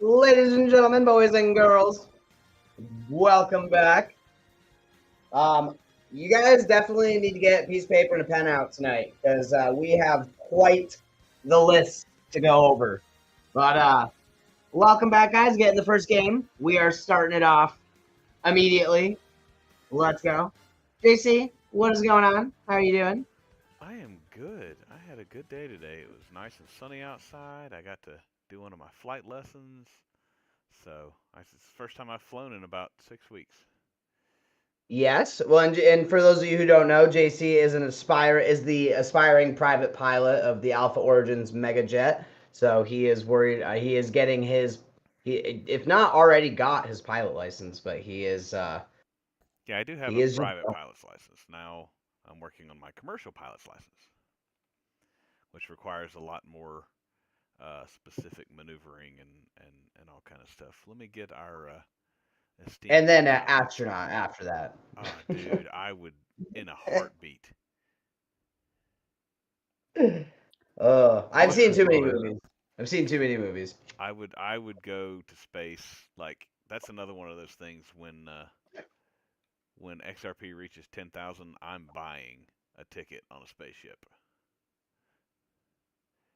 Ladies and gentlemen, boys and girls, welcome back. You guys definitely need to get a piece of paper and a pen out tonight because we have quite the list to go over. But welcome back, guys. Getting the first game. We are starting it off immediately. Let's go. JC, what is going on? How are you doing? I am good. I had a good day today. It was nice and sunny outside. I got to do one of my flight lessons. It's the first time I've flown in about 6 weeks. Yes. Well, and for those of you who don't know, JC is the aspiring private pilot of the Alpha Origins mega jet. So he is worried. He is getting if not already got his pilot license, but Yeah, I do have he a is just. private pilot's license. Now I'm working on my commercial pilot's license, which requires a lot more specific maneuvering and all kind of stuff. Let me get our esteemed And then topic. astronaut after that. Oh, dude, I would in a heartbeat. I've What seen Ultra too many pilot. movies. I've seen too many movies. I would go to space. Like that's another one of those things when XRP reaches 10,000, I'm buying a ticket on a spaceship.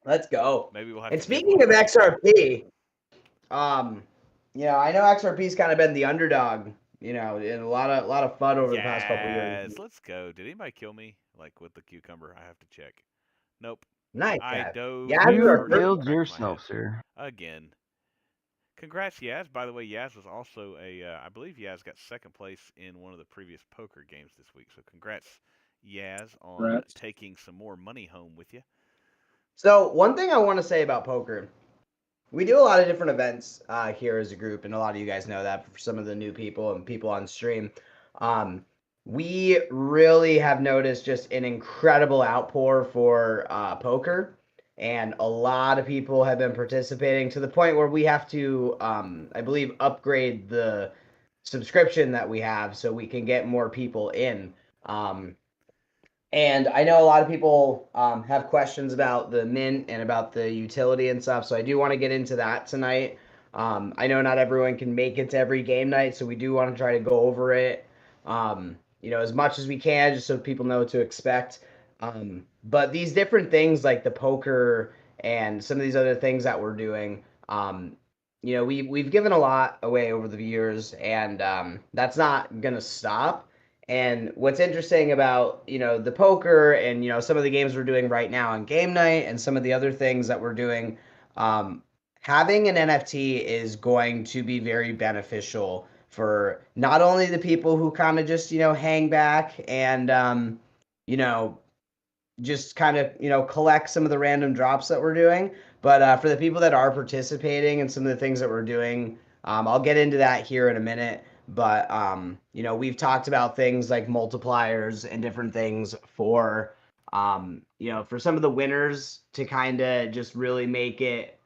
Let's go. Maybe we'll have And to give speaking one of away. XRP, um, I know XRP's kind of been the underdog, in a lot of fun over the past couple of years. Yes, let's go. Did anybody kill me? Like with the cucumber? I have to check. Nope. Nice, I Chad. dove Yeah, You partially and killed cracked my head. yourself, sir. Again. Congrats, Yaz. By the way, Yaz was also I believe Yaz got second place in one of the previous poker games this week. So congrats, Yaz, on Congrats. taking some more money home with you. So one thing I want to say about poker, we do a lot of different events here as a group, and a lot of you guys know that for some of the new people and people on stream. Um, we really have noticed just an incredible outpour for poker, and a lot of people have been participating to the point where we have to, I believe, upgrade the subscription that we have so we can get more people in. Um, and I know a lot of people have questions about the mint and about the utility and stuff, so I do want to get into that tonight. I know not everyone can make it to every game night, so we do want to try to go over it, as much as we can, just so people know what to expect. But these different things like the poker and some of these other things that we're doing, we've given a lot away over the years, and that's not gonna stop. And what's interesting about, the poker and, some of the games we're doing right now on game night and some of the other things that we're doing, having an NFT is going to be very beneficial for not only the people who kind of just, hang back and, you know, just kind of, collect some of the random drops that we're doing, but for the people that are participating in some of the things that we're doing, I'll get into that here in a minute. But we've talked about things like multipliers and different things for some of the winners to kind of just really make it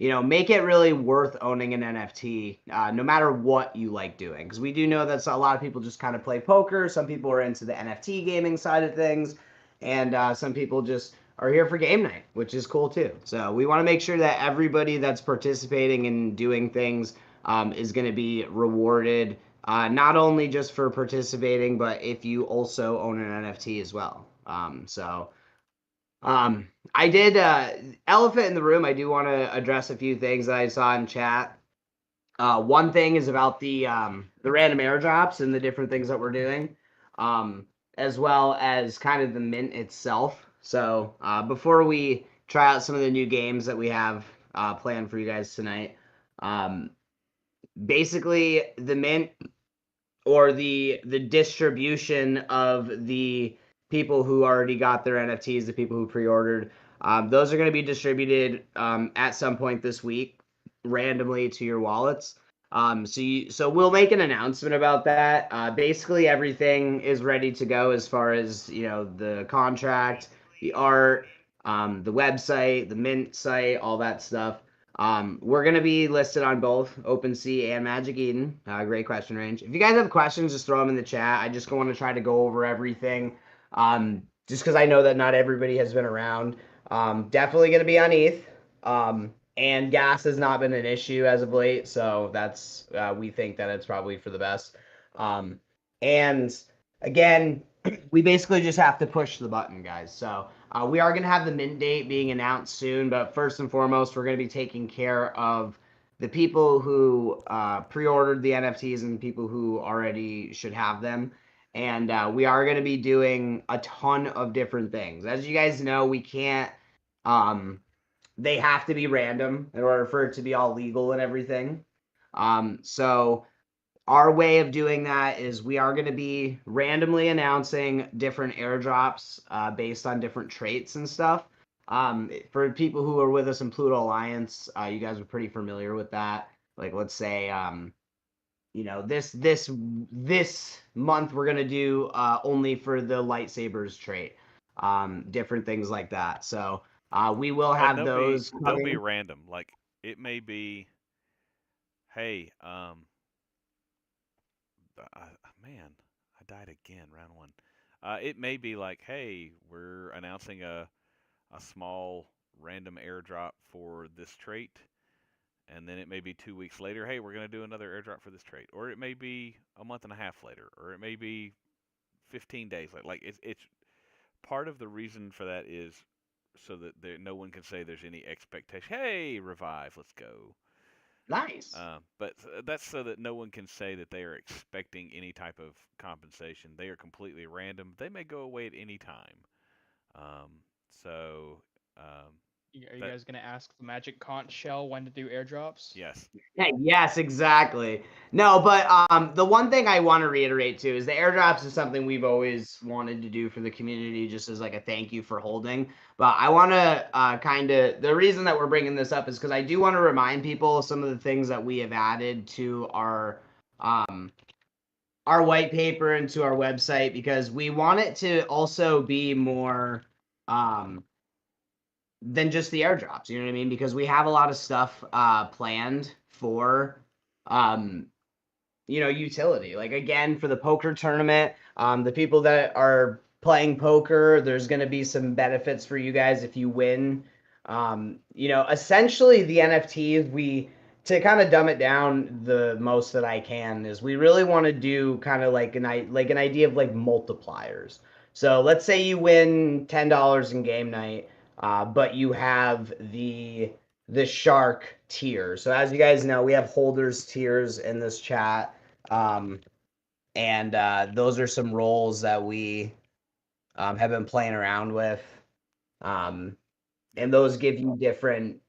really worth owning an NFT, no matter what you like doing. Because we do know that a lot of people just kind of play poker. Some people are into the NFT gaming side of things, and some people just are here for game night, which is cool too. So we want to make sure that everybody that's participating and doing things is going to be rewarded, not only just for participating, but if you also own an NFT as well. I did elephant in the room. I do want to address a few things that I saw in chat. One thing is about the random airdrops and the different things that we're doing, as well as kind of the mint itself. So before we try out some of the new games that we have planned for you guys tonight, um, basically the mint or the distribution of the people who already got their NFTs, the people who pre-ordered, those are going to be distributed at some point this week randomly to your wallets. So we'll make an announcement about that. Basically, everything is ready to go as far as the contract, the art, the website, the mint site, all that stuff. We're gonna be listed on both OpenSea and Magic Eden. Great question range. If you guys have questions, just throw them in the chat. I just want to try to go over everything, just because I know that not everybody has been around. Definitely gonna be on ETH, and gas has not been an issue as of late, so that's we think that it's probably for the best. Um, and again, we basically just have to push the button, guys. So we are going to have the mint date being announced soon, but first and foremost, we're going to be taking care of the people who pre-ordered the NFTs and people who already should have them. And we are going to be doing a ton of different things. As you guys know, we can't. Um, they have to be random in order for it to be all legal and everything. So our way of doing that is we are going to be randomly announcing different airdrops based on different traits and stuff. For people who are with us in Pluto Alliance, you guys are pretty familiar with that. Like, let's say, this month we're gonna do only for the lightsabers trait, different things like that. So we will And have those they'll be coming. random. Like it may be, hey, man, I died again, round one. It may be like, hey, we're announcing a small random airdrop for this trait, and then it may be 2 weeks later, hey, we're going to do another airdrop for this trait, or it may be a month and a half later, or it may be 15 days later. Like it's part of the reason for that is so that no one can say there's any expectation. Hey, revive, let's go. Nice. But that's so that no one can say that they are expecting any type of compensation. They are completely random. They may go away at any time. Um, so um, Are you that guys gonna ask the Magic Conch shell when to do airdrops? yes, Yeah, yes, exactly. No, but the one thing I want to reiterate too is the airdrops is something we've always wanted to do for the community, just as like a thank you for holding. But I want to kind of the reason that we're bringing this up is because I do want to remind people some of the things that we have added to um, our white paper and to our website because we want it to also be more um, than just the airdrops. You know what I mean? Because we have a lot of stuff planned for um, utility. Like again, for the poker tournament, the people that are playing poker, there's going to be some benefits for you guys if you win. Essentially the NFTs we to kind of dumb it down the most that I can is we really want to do kind of like an idea of like multipliers. So let's say you win $10 in game night, but you have the shark tier. So as you guys know, we have holders tiers in this chat. Um, and those are some roles that we have been playing around with. Um, yep, and those give you different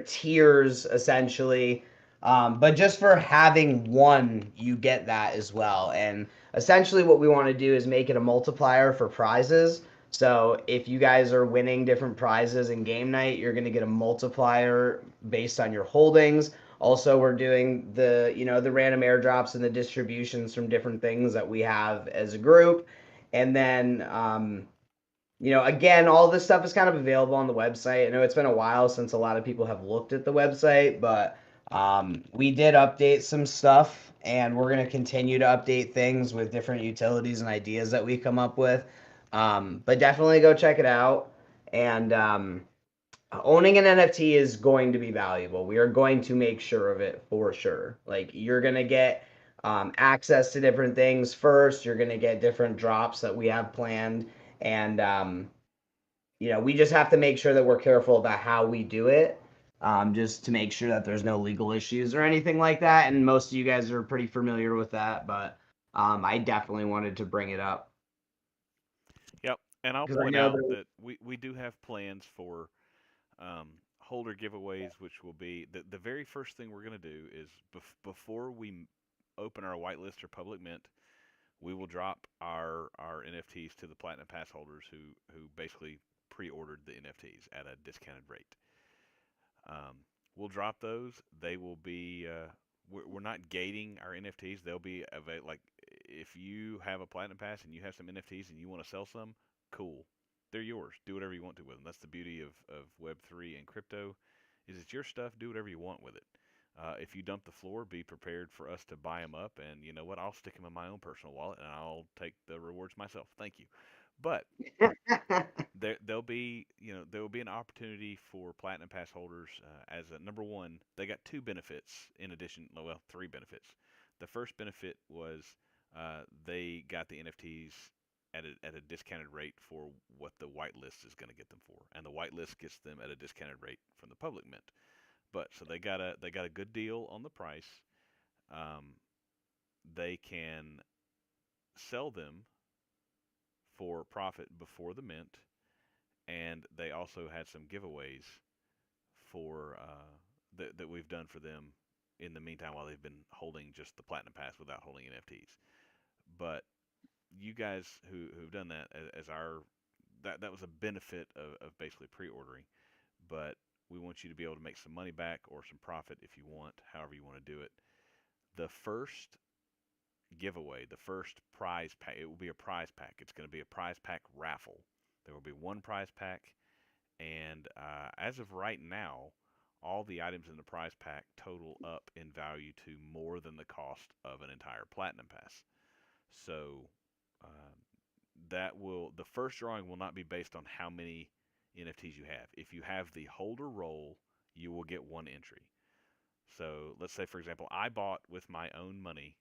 tiers essentially. But just for having one, you get that as well. And essentially, what we want to do is make it a multiplier for prizes. So if you guys are winning different prizes in game night, you're going to get a multiplier based on your holdings. Also, we're doing the random airdrops and the distributions from different things that we have as a group. And then again, all this stuff is kind of available on the website. I know it's been a while since a lot of people have looked at the website, but we did update some stuff, and we're going to continue to update things with different utilities and ideas that we come up with. But definitely go check it out. And owning an NFT is going to be valuable. We are going to make sure of it for sure. Like you're going to get access to different things first. You're going to get different drops that we have planned. And we just have to make sure that we're careful about how we do it, just to make sure that there's no legal issues or anything like that. And most of you guys are pretty familiar with that, but I definitely wanted to bring it up yep. And I'll because I point know out that. that we do have plans for holder giveaways, which will be the very first thing we're going to do is before we open our whitelist or public mint, we will drop our NFTs to the Platinum Pass holders who basically pre-ordered the NFTs at a discounted rate. Um, we'll drop those. They will be. We're not gating our NFTs. They'll be like if you have a Platinum Pass and you have some NFTs and you want to sell some, cool. They're yours. Do whatever you want to with them. That's the beauty of Web3 and crypto, is it's your stuff. Do whatever you want with it. If you dump the floor, be prepared for us to buy them up. And you know what? I'll stick them in my own personal wallet and I'll take the rewards myself. Thank you. But there'll be there will be an opportunity for Platinum Pass holders as a number one. They got two benefits in addition. Well, three benefits. The first benefit was they got the NFTs at a discounted rate for what the whitelist is going to get them for, and the whitelist gets them at a discounted rate from the public mint. But so they got a good deal on the price. Um, they can sell them for profit before the mint, and they also had some giveaways for that we've done for them in the meantime while they've been holding just the Platinum Pass without holding NFTs. But you guys who've done that as our that was a benefit of basically pre-ordering, but we want you to be able to make some money back or some profit if you want, however you want to do it. The first giveaway, the first prize pack, it will be a prize pack. It's going to be a prize pack raffle. There will be one prize pack, and as of right now, all the items in the prize pack total up in value to more than the cost of an entire Platinum Pass. So uh, the first drawing will not be based on how many NFTs you have. If you have the holder roll, you will get one entry. So let's say, for example, I bought with my own money.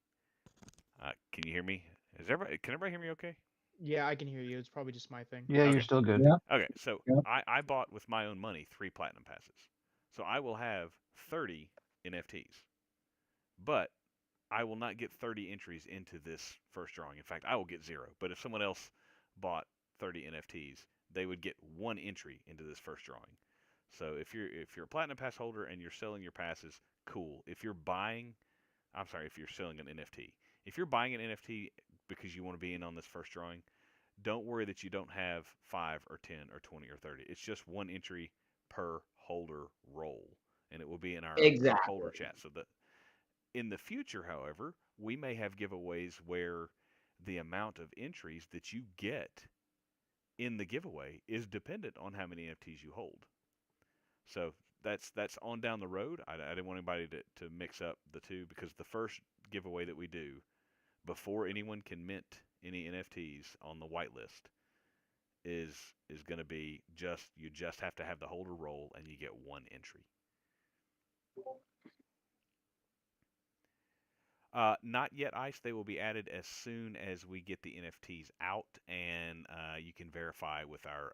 Can you hear me? Can everybody hear me okay? Yeah, I can hear you. It's probably just my thing. Yeah, Okay. you're still good. Yeah. Okay, so Yep. I bought with my own money 3 Platinum Passes. So I will have 30 NFTs. But I will not get 30 entries into this first drawing. In fact, I will get 0. But if someone else bought 30 NFTs, they would get 1 entry into this first drawing. So if you're a Platinum Pass holder and you're selling your passes, cool. If you're selling an NFT. If you're buying an NFT because you want to be in on this first drawing, don't worry that you don't have 5 or 10 or 20 or 30. It's just 1 entry per holder roll, and it will be in our Exactly. holder chat. So that in the future, however, we may have giveaways where the amount of entries that you get in the giveaway is dependent on how many NFTs you hold. So that's on down the road. I didn't want anybody to mix up the two, because the first giveaway that we do before anyone can mint any NFTs on the whitelist is going to be you just have to have the holder roll and you get 1 entry. Not yet, Ice. They will be added as soon as we get the NFTs out, and you can verify with our.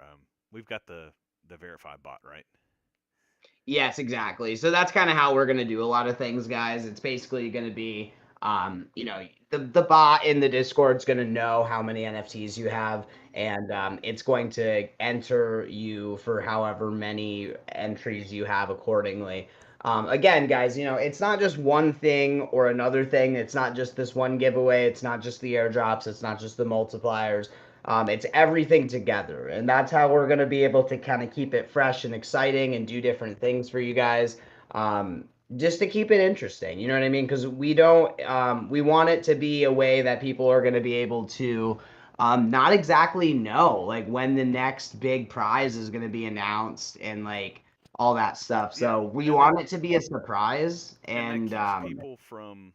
We've got the verify bot, right? Yes, exactly. So that's kind of how we're going to do a lot of things, guys. It's basically going to be, the bot in the Discord's going to know how many NFTs you have, and it's going to enter you for however many entries you have accordingly. Again, guys, it's not just one thing or another thing. It's not just this one giveaway. It's not just the airdrops. It's not just the multipliers. It's everything together, and that's how we're going to be able to kind of keep it fresh and exciting and do different things for you guys, just to keep it interesting. You know what I mean? Because we don't, we want it to be a way that people are going to be able to not exactly know like when the next big prize is going to be announced and like all that stuff. So we want it to be a surprise, and that keeps people from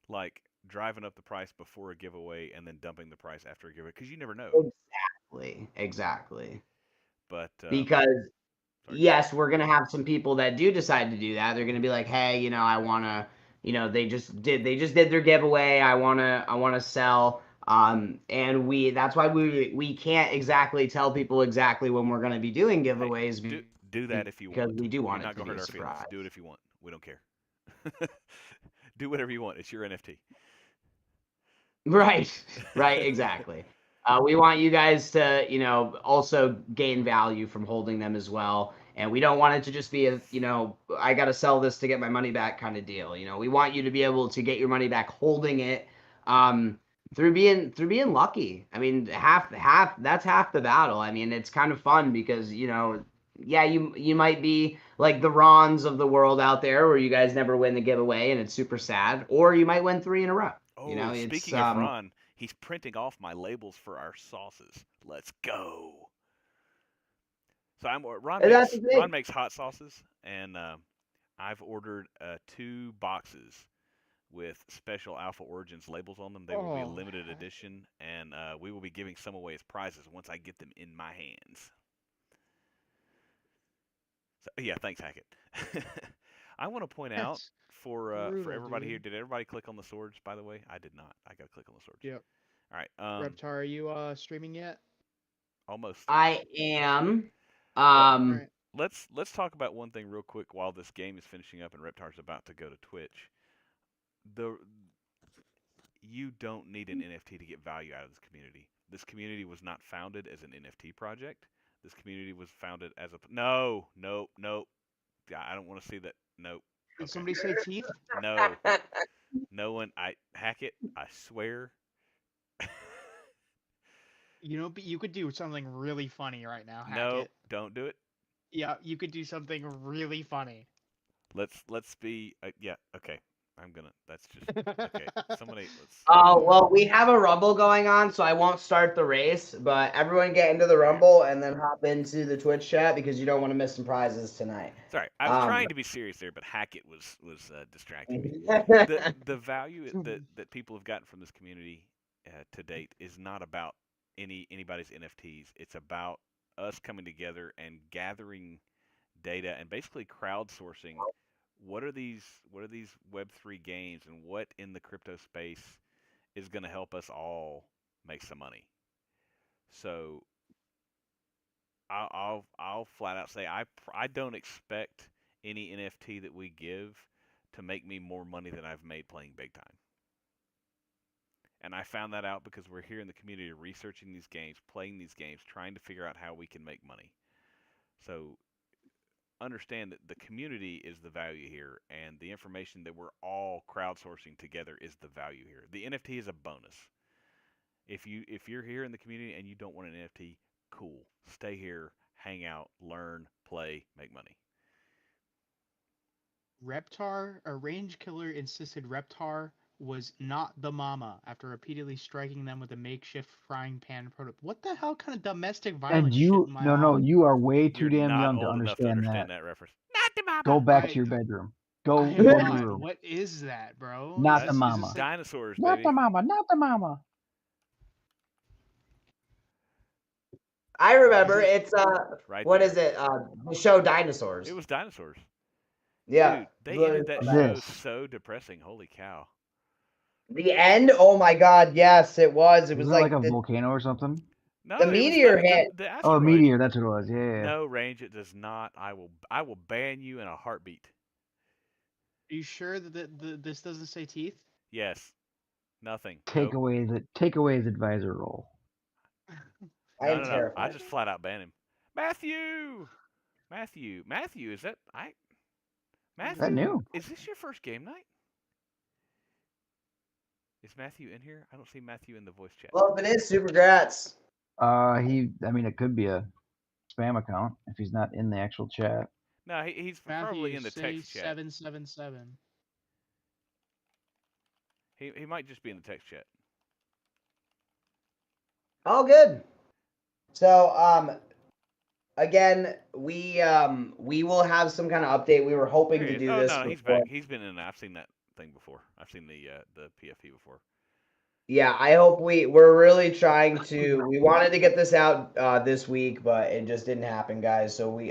like driving up the price before a giveaway and then dumping the price after a giveaway, because you never know. Exactly. But because sorry. yes, we're gonna have some people that do decide to do that. They're gonna be like, hey, I wanna, they just did their giveaway. I wanna sell. And that's why we can't exactly tell people exactly when we're gonna be doing giveaways. Hey, do that if you want. Because we do want You're it not to gonna be hurt a our feelings. surprise. Do it if you want. We don't care. Do whatever you want. It's your NFT. Right, exactly. We want you guys to, also gain value from holding them as well. And we don't want it to just be a, I got to sell this to get my money back kind of deal. We want you to be able to get your money back holding it, through being lucky. I mean, that's half the battle. I mean, it's kind of fun because, yeah, you might be like the Rons of the world out there where you guys never win the giveaway and it's super sad, or you might win 3 in a row. Oh, speaking of Ron, he's printing off my labels for our sauces. Let's go. So Ron makes hot sauces, and I've ordered 2 boxes with special Alpha Origins labels on them. They will be limited edition, and we will be giving some away as prizes once I get them in my hands. So, yeah, thanks, Hackett. I want to point out for everybody here. Did everybody click on the swords? By the way, I did not. I got to click on the swords. Yep. All right. Reptar, are you streaming yet? Almost. I am. Right. Let's talk about one thing real quick while this game is finishing up and Reptar's about to go to Twitch. You don't need an NFT to get value out of this community. This community was not founded as an NFT project. This community was founded as a no. I don't want to see that. Nope. Did somebody say teeth? No. No one. Hack it. I swear. You know, you could do something really funny right now. No, don't do it. Yeah, you could do something really funny. Let's be. Yeah. Okay. I'm gonna. That's just okay. Somebody. Let's. Oh well, we have a rumble going on, so I won't start the race. But everyone get into the rumble and then hop into the Twitch chat because you don't want to miss some prizes tonight. Sorry, I was trying to be serious there, but Hackett was distracting me. The value that people have gotten from this community to date is not about anybody's NFTs. It's about us coming together and gathering data and basically crowdsourcing. What are these Web3 games, and what in the crypto space is going to help us all make some money? So I'll flat out say I don't expect any NFT that we give to make me more money than I've made playing big time. And I found that out because we're here in the community researching these games, playing these games, trying to figure out how we can make money. So understand that the community is the value here, and the information that we're all crowdsourcing together is the value here. The NFT is a bonus. If you're here in the community and you don't want an NFT, cool. Stay here, hang out, learn, play, make money. Reptar, a range killer, insisted Reptar was not the mama after repeatedly striking them with a makeshift frying pan prototype. What the hell kind of domestic violence? And you, you are way too damn young to understand that reference. Not the mama. Go back to your bedroom. Go to your room. What is that, bro? Not the mama. Dinosaurs, not baby. the mama. Not the mama. I remember it's right what there. is it? The show Dinosaurs. It was Dinosaurs. Yeah. Dude, they ended that show so depressing. Holy cow. The end? Oh my god, yes, it was. It was like a volcano or something? No, the meteor hit. The a meteor, that's what it was, yeah. No, Range, it does not. I will ban you in a heartbeat. Are you sure that this doesn't say teeth? Yes. Nothing. Take away his advisor role. No. I just flat out ban him. Matthew, is that Matthew? That new? Is this your first game night? Is Matthew in here? I don't see Matthew in the voice chat. Well, if it is, super grats. It could be a spam account if he's not in the actual chat. No, he's Matthew, probably in the text chat. 777. He might just be in the text chat. Oh, good. So, again, we will have some kind of update. We were hoping to do this. No, he's back. He's been in. I've seen that thing before. I've seen the PFP before. Yeah, I hope we're really trying to. We wanted to get this out this week, but it just didn't happen, guys. So we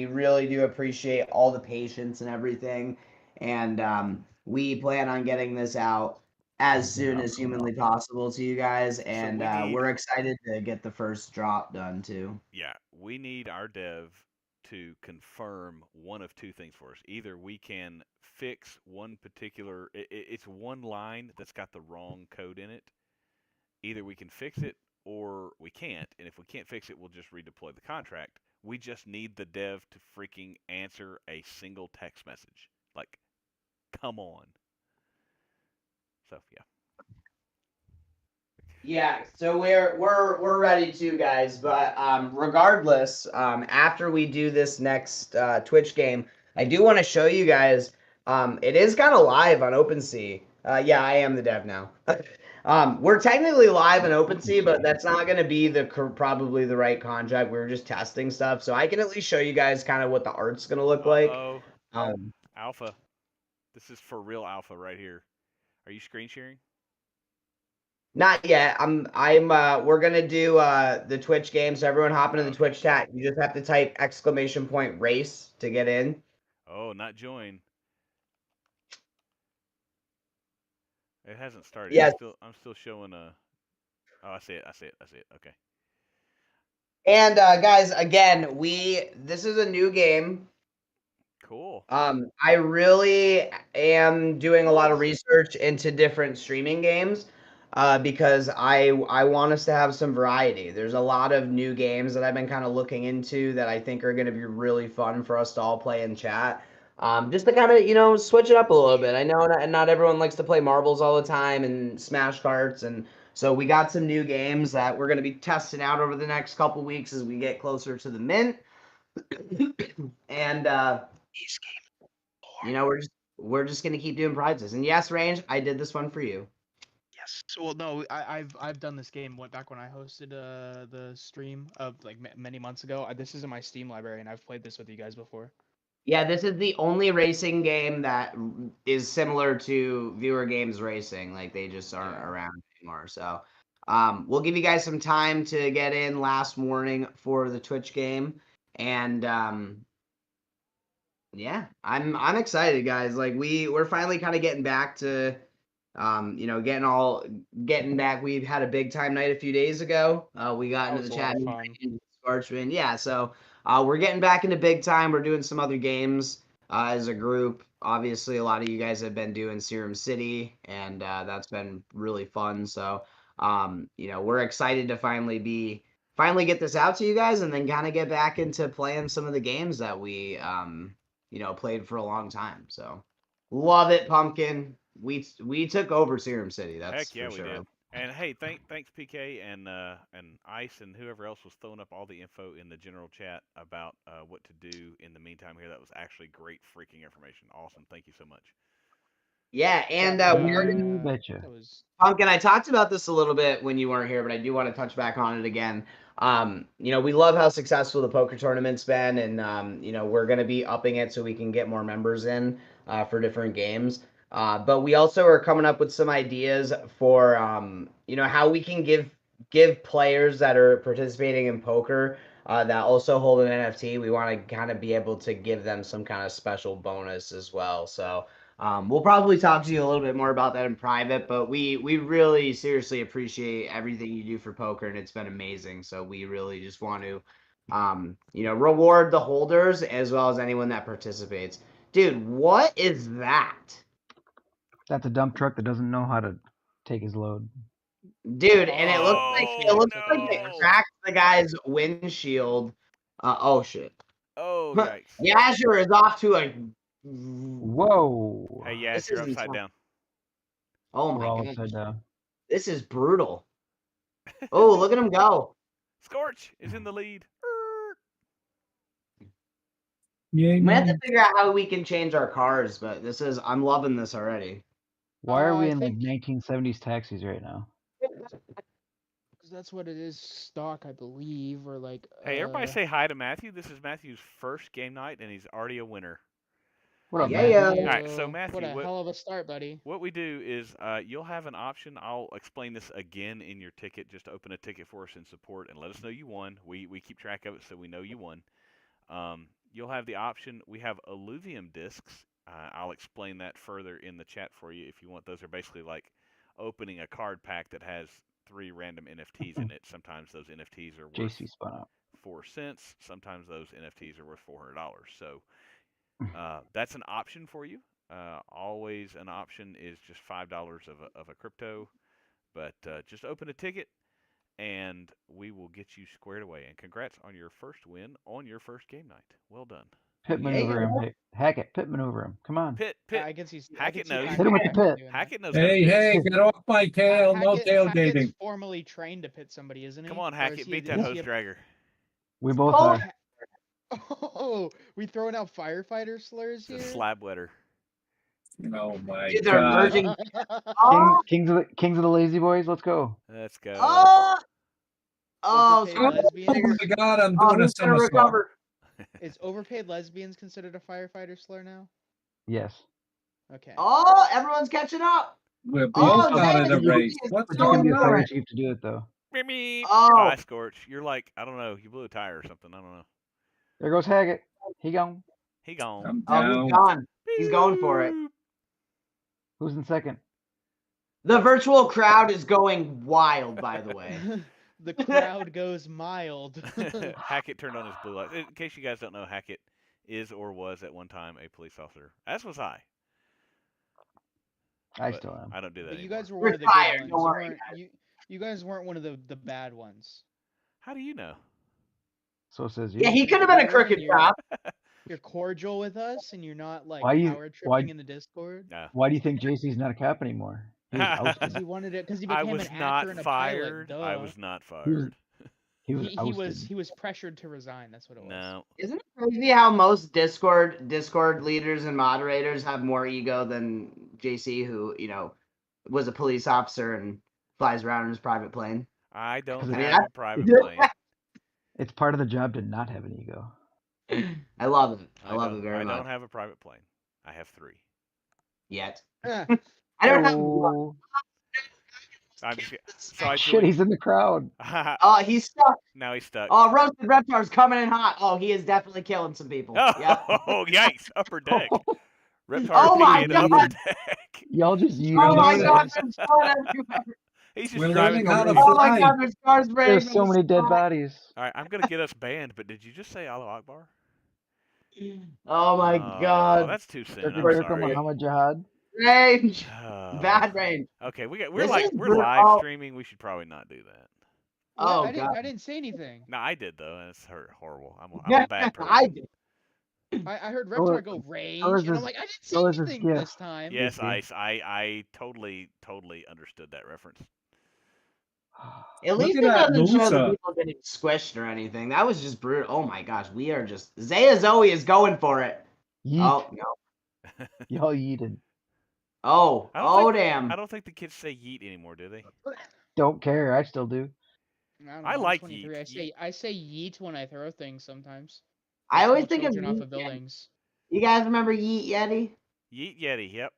really do appreciate all the patience and everything, and we plan on getting this out as soon as humanly possible to you guys, and we're excited to get the first drop done too. Yeah, we need our dev to confirm one of two things for us. Either we can fix one particular, it's one line that's got the wrong code in it. Either we can fix it or we can't. And if we can't fix it, we'll just redeploy the contract. We just need the dev to freaking answer a single text message. Like, come on. So, yeah. Yeah, so we're ready to, guys. But regardless, after we do this next Twitch game, I do want to show you guys. It is kind of live on OpenSea. Yeah, I am the dev now. We're technically live on OpenSea, but that's not going to be probably the right contract. We're just testing stuff, so I can at least show you guys kind of what the art's going to look like. Alpha. This is for real alpha right here. Are you screen sharing? Not yet. We're gonna do the Twitch game. So everyone hop into the Okay. Twitch chat. You just have to type !race to get in. Oh, not join. It hasn't started. Yes. I'm still showing a. Oh, I see it. Okay. And guys, again, this is a new game. Cool. I really am doing a lot of research into different streaming games because I want us to have some variety. There's a lot of new games that I've been kind of looking into that I think are going to be really fun for us to all play in chat. Just to kind of, switch it up a little bit. I know not everyone likes to play marbles all the time and smash carts, and so we got some new games that we're going to be testing out over the next couple weeks as we get closer to the mint. And we're just gonna keep doing prizes. And yes, Range, I did this one for you. Yes. Well, no, I've done this game back when I hosted the stream of like many months ago. This is in my Steam library, and I've played this with you guys before. Yeah, this is the only racing game that is similar to Viewer Games Racing. Like they just aren't around anymore. So we'll give you guys some time to get in last morning for the Twitch game. And yeah, I'm excited, guys. Like we're finally kind of getting back to getting back. We've had a big time night a few days ago. We got into the chat and Sparchman. Yeah, so we're getting back into big time. We're doing some other games as a group. Obviously, a lot of you guys have been doing Serum City, and that's been really fun. So, we're excited to finally get this out to you guys, and then kind of get back into playing some of the games that we played for a long time. So, love it, Pumpkin. We took over Serum City. That's Heck yeah, for sure. we did. And hey, thanks PK and Ice and whoever else was throwing up all the info in the general chat about what to do in the meantime here. That was actually great freaking information. Awesome. Thank you so much. Yeah, and we're gonna betcha. Pumpkin, I talked about this a little bit when you weren't here, but I do want to touch back on it again. We love how successful the poker tournament's been, and we're gonna be upping it so we can get more members in for different games. But we also are coming up with some ideas for how we can give players that are participating in poker that also hold an NFT. We want to kind of be able to give them some kind of special bonus as well. So. We'll probably talk to you a little bit more about that in private, but we really seriously appreciate everything you do for poker, and it's been amazing. So we really just want to, reward the holders as well as anyone that participates. Dude, what is that? That's a dump truck that doesn't know how to take his load. Dude, and it looks like it no. cracked the guy's windshield. Oh shit. Oh yikes. Yasher is off to a. Whoa. Hey, yeah, This you're is upside down. Oh We're my all god. upside down. This is brutal. Oh, look at him go. Scorch is in the lead. We have to figure out how we can change our cars, but I'm loving this already. Why are we I in like think- 1970s taxis right now? Because that's what it is, stock, I believe, or like. Hey, everybody say hi to Matthew. This is Matthew's first game night, and he's already a winner. What up, Yeah, man? yeah. All right, so Matthew, What a hell of a start, buddy. What we do is you'll have an option. I'll explain this again in your ticket. Just open a ticket for us in support and let us know you won. We keep track of it so we know you won. You'll have the option. We have alluvium discs. I'll explain that further in the chat for you if you want. Those are basically like opening a card pack that has 3 random NFTs in it. Sometimes those NFTs are worth JC spun out. 4 cents. Sometimes those NFTs are worth $400. So that's an option for you. Always an option is just $5 of a crypto, but just open a ticket and we will get you squared away. And congrats on your first win on your first game night. Well done. Pit maneuver him. Hey, Hackett, pit maneuver him. Come on. Pit. I can see. Hackett knows. Hit him with the pit. Hackett knows how to pit. Hey, get off my tail. No tailgating. Hackett's formally trained to pit somebody, isn't he? Come on, Or Hackett, is he- beat that is hose he a- dragger. We both are. Oh, we throwing out firefighter slurs It's a here. slab wetter. Oh my Dude, they're god. merging. Oh, Kings of the Lazy Boys. Let's go. Let's go. oh, Overpaid oh, lesbians. Oh my god, I'm oh, doing a who's gonna somersault. recover? Is overpaid lesbians considered a firefighter slur now? Yes. Okay. Oh, everyone's catching up. We're Oh, both out of Zay, the you race. just What's But you can going be a fire on? chief to do it though. Meep, meep. Oh. Bye, Scorch. You're like, I don't know, you blew a tire or something. I don't know. There goes Haggett. He gone. He gone. I'm Oh, he's down. gone. He's going for it. Who's in second? The virtual crowd is going wild, by the way. The crowd goes mild. Hackett turned on his blue lights. In case you guys don't know, Hackett is or was at one time a police officer, as was I. I But still am. I don't do that But you anymore. guys were We're one of the tired, good don't ones. worry, You guys weren't one of the bad ones. How do you know? So says you. Yeah, he could have been a Yeah, crooked you're- cop. You're cordial with us, and you're not like Why you- power why- tripping in the Discord. No. Why do you think JC's not a cop anymore? He was Because ousted. he wanted it. Because he I became was an not actor and a fired. pilot. Duh. I was not He was, fired. he was He ousted. was pressured to resign. That's what it was. No. Isn't it crazy how most Discord leaders and moderators have more ego than JC, who, was a police officer and flies around in his private plane? I don't I mean, have a private plane. It's part of the job to not have an ego. I love it. I love it very I much. don't have a private plane. I have 3. Yet. Eh, I don't have one. Oh, I'm just so I shit, joined. he's in the crowd. Oh, he's stuck. Now he's stuck. Oh, Roasted Reptar's coming in hot. Oh, he is definitely killing some people. Oh, Yep. yikes! Upper deck. Reptar Oh my PK'd upper God. deck. Y'all just yeeted Oh my him. God, there's blood everywhere. He's just We're driving learning how to away. Oh my fly. God, there's cars spraying. There's from so the many dead sky. bodies. All right, I'm gonna get us banned, but did you just say Allahu Akbar? Oh my God. That's too soon. Circuit I'm Breaker sorry. Muhammad Jihad. Range. Oh. Bad range. Okay, we're This is we're brutal. live streaming. We should probably not do that. what? Oh, I God. didn't say anything. No, I did though, and it's horrible. I'm a bad person. I did. I heard So Reptar is- go rage, so is and I'm this- like, I didn't say so is this anything gift. this time. Yes, Goofy. Ice. I totally understood that reference. At Look least at it that doesn't show the Musa. people getting squished or anything. That was just brutal. Oh my gosh, we are just Zaya Zoe is going for it. Yeet. Oh no. Y'all yeeted. Oh, I don't think- damn. I don't think the kids say yeet anymore, do they? Don't care. I still do. don't I know, I'm like 23. yeet. I say yeet when I throw things sometimes. I always Pull think of children off Yeet of Yeti. buildings. You guys remember Yeet Yeti? Yeet Yeti. Yep.